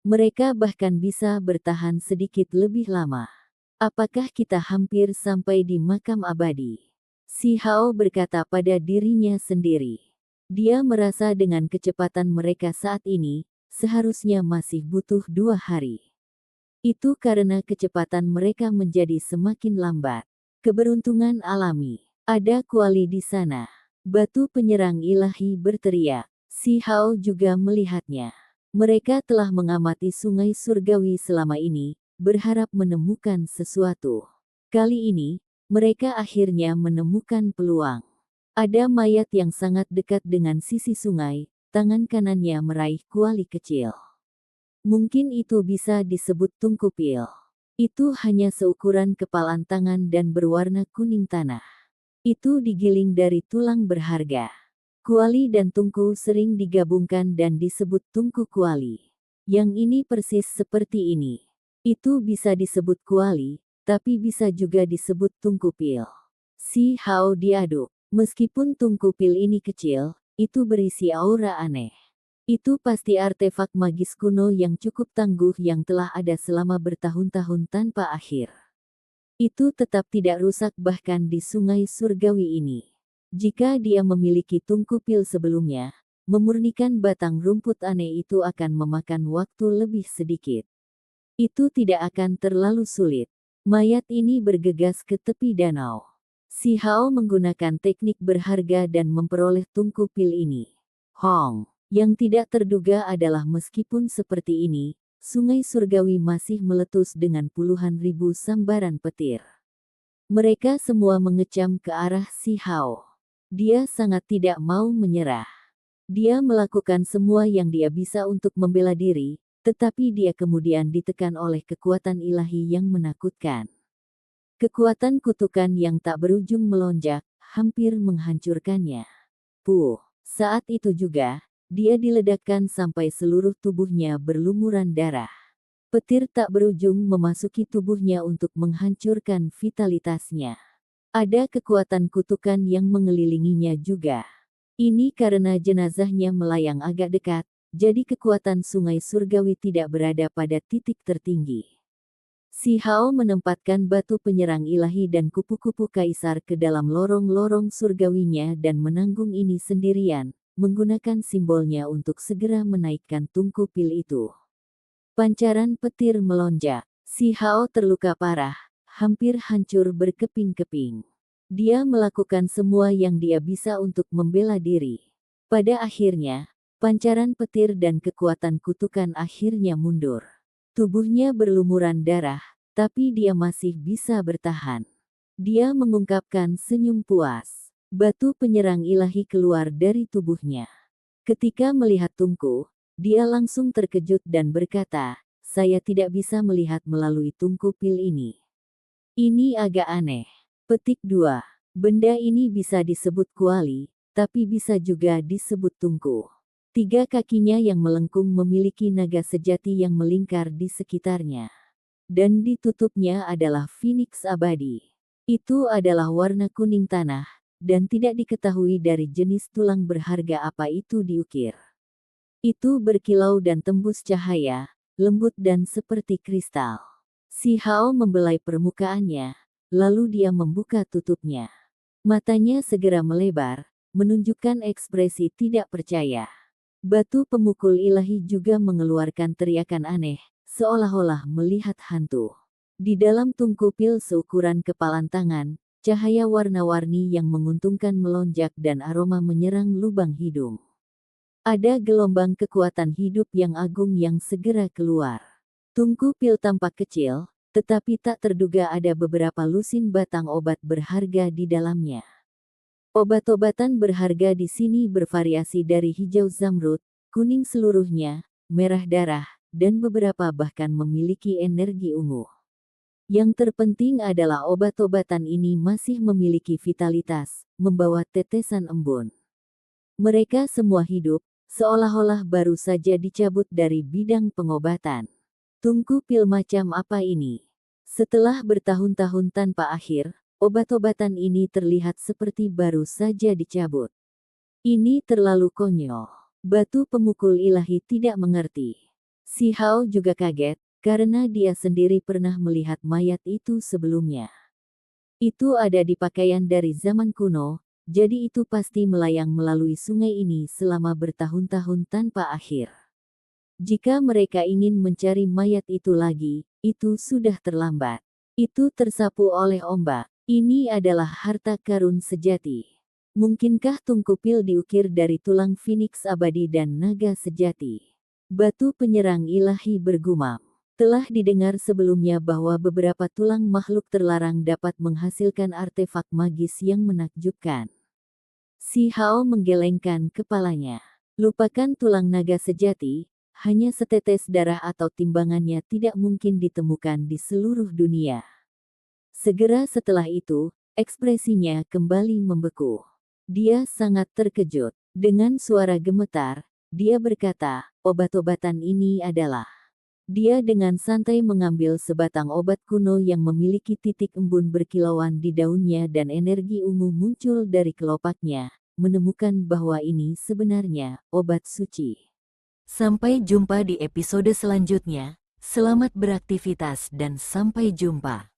Mereka bahkan bisa bertahan sedikit lebih lama. Apakah kita hampir sampai di makam abadi? Si Hao berkata pada dirinya sendiri. Dia merasa dengan kecepatan mereka saat ini, seharusnya masih butuh 2 hari. Itu karena kecepatan mereka menjadi semakin lambat. Keberuntungan alami. Ada kuali di sana. Batu penyerang ilahi berteriak. Si Hao juga melihatnya. Mereka telah mengamati sungai surgawi selama ini, berharap menemukan sesuatu. Kali ini, Mereka akhirnya menemukan peluang. Ada mayat yang sangat dekat dengan sisi sungai, tangan kanannya meraih kuali kecil. Mungkin itu bisa disebut tungkupil. Itu hanya seukuran kepalan tangan dan berwarna kuning tanah. Itu digiling dari tulang berharga. Kuali dan tungku sering digabungkan dan disebut tungku kuali. Yang ini persis seperti ini. Itu bisa disebut kuali, tapi bisa juga disebut tungkupil. Si Hao diaduk. Meskipun tungkupil ini kecil, itu berisi aura aneh. Itu pasti artefak magis kuno yang cukup tangguh yang telah ada selama bertahun-tahun tanpa akhir. Itu tetap tidak rusak bahkan di sungai surgawi ini. Jika dia memiliki tungkupil sebelumnya, memurnikan batang rumput aneh itu akan memakan waktu lebih sedikit. Itu tidak akan terlalu sulit. Mayat ini bergegas ke tepi danau. Si Hao menggunakan teknik berharga dan memperoleh tungkupil ini. Hong. Yang tidak terduga adalah meskipun seperti ini, sungai surgawi masih meletus dengan puluhan ribu sambaran petir. Mereka semua mengecam ke arah si Hao. Dia sangat tidak mau menyerah. Dia melakukan semua yang dia bisa untuk membela diri, tetapi dia kemudian ditekan oleh kekuatan ilahi yang menakutkan. Kekuatan kutukan yang tak berujung melonjak, hampir menghancurkannya. Saat itu juga, dia diledakkan sampai seluruh tubuhnya berlumuran darah. Petir tak berujung memasuki tubuhnya untuk menghancurkan vitalitasnya. Ada kekuatan kutukan yang mengelilinginya juga. Ini karena jenazahnya melayang agak dekat, jadi kekuatan sungai surgawi tidak berada pada titik tertinggi. Si Hao menempatkan batu penyerang ilahi dan kupu-kupu kaisar ke dalam lorong-lorong surgawinya dan menanggung ini sendirian, menggunakan simbolnya untuk segera menaikkan tungkupil itu. Pancaran petir melonjak. Si Hao terluka parah, hampir hancur berkeping-keping. Dia melakukan semua yang dia bisa untuk membela diri. Pada akhirnya, pancaran petir dan kekuatan kutukan akhirnya mundur. Tubuhnya berlumuran darah, tapi dia masih bisa bertahan. Dia mengungkapkan senyum puas. Batu penyerang ilahi keluar dari tubuhnya. Ketika melihat tungku, dia langsung terkejut dan berkata, "Saya tidak bisa melihat melalui tungkupil ini. Ini agak aneh." Petik 2. Benda ini bisa disebut kuali, tapi bisa juga disebut tungku. 3 kakinya yang melengkung memiliki naga sejati yang melingkar di sekitarnya. Dan ditutupnya adalah Phoenix abadi. Itu adalah warna kuning tanah, dan tidak diketahui dari jenis tulang berharga apa itu diukir. Itu berkilau dan tembus cahaya, lembut dan seperti kristal. Si Hao membelai permukaannya, lalu dia membuka tutupnya. Matanya segera melebar, menunjukkan ekspresi tidak percaya. Batu pemukul ilahi juga mengeluarkan teriakan aneh, seolah-olah melihat hantu. Di dalam tungkupil seukuran kepalan tangan, cahaya warna-warni yang menguntungkan melonjak dan aroma menyerang lubang hidung. Ada gelombang kekuatan hidup yang agung yang segera keluar. Tungkupil tampak kecil, tetapi tak terduga ada beberapa lusin batang obat berharga di dalamnya. Obat-obatan berharga di sini bervariasi dari hijau zamrud, kuning seluruhnya, merah darah, dan beberapa bahkan memiliki energi ungu. Yang terpenting adalah obat-obatan ini masih memiliki vitalitas, membawa tetesan embun. Mereka semua hidup, seolah-olah baru saja dicabut dari bidang pengobatan. Tungku pil macam apa ini? Setelah bertahun-tahun tanpa akhir, obat-obatan ini terlihat seperti baru saja dicabut. Ini terlalu konyol. Batu pemukul ilahi tidak mengerti. Si Hao juga kaget, karena dia sendiri pernah melihat mayat itu sebelumnya. Itu ada di pakaian dari zaman kuno, jadi itu pasti melayang melalui sungai ini selama bertahun-tahun tanpa akhir. Jika mereka ingin mencari mayat itu lagi, itu sudah terlambat. Itu tersapu oleh ombak. Ini adalah harta karun sejati. Mungkinkah tungkupil diukir dari tulang Phoenix abadi dan naga sejati? Batu penyerang ilahi bergumam. Telah didengar sebelumnya bahwa beberapa tulang makhluk terlarang dapat menghasilkan artefak magis yang menakjubkan. Si Hao menggelengkan kepalanya. Lupakan tulang naga sejati, hanya setetes darah atau timbangannya tidak mungkin ditemukan di seluruh dunia. Segera setelah itu, ekspresinya kembali membeku. Dia sangat terkejut. Dengan suara gemetar, dia berkata, obat-obatan ini adalah... Dia dengan santai mengambil sebatang obat kuno yang memiliki titik embun berkilauan di daunnya dan energi ungu muncul dari kelopaknya, menemukan bahwa ini sebenarnya obat suci. Sampai jumpa di episode selanjutnya. Selamat beraktivitas dan sampai jumpa.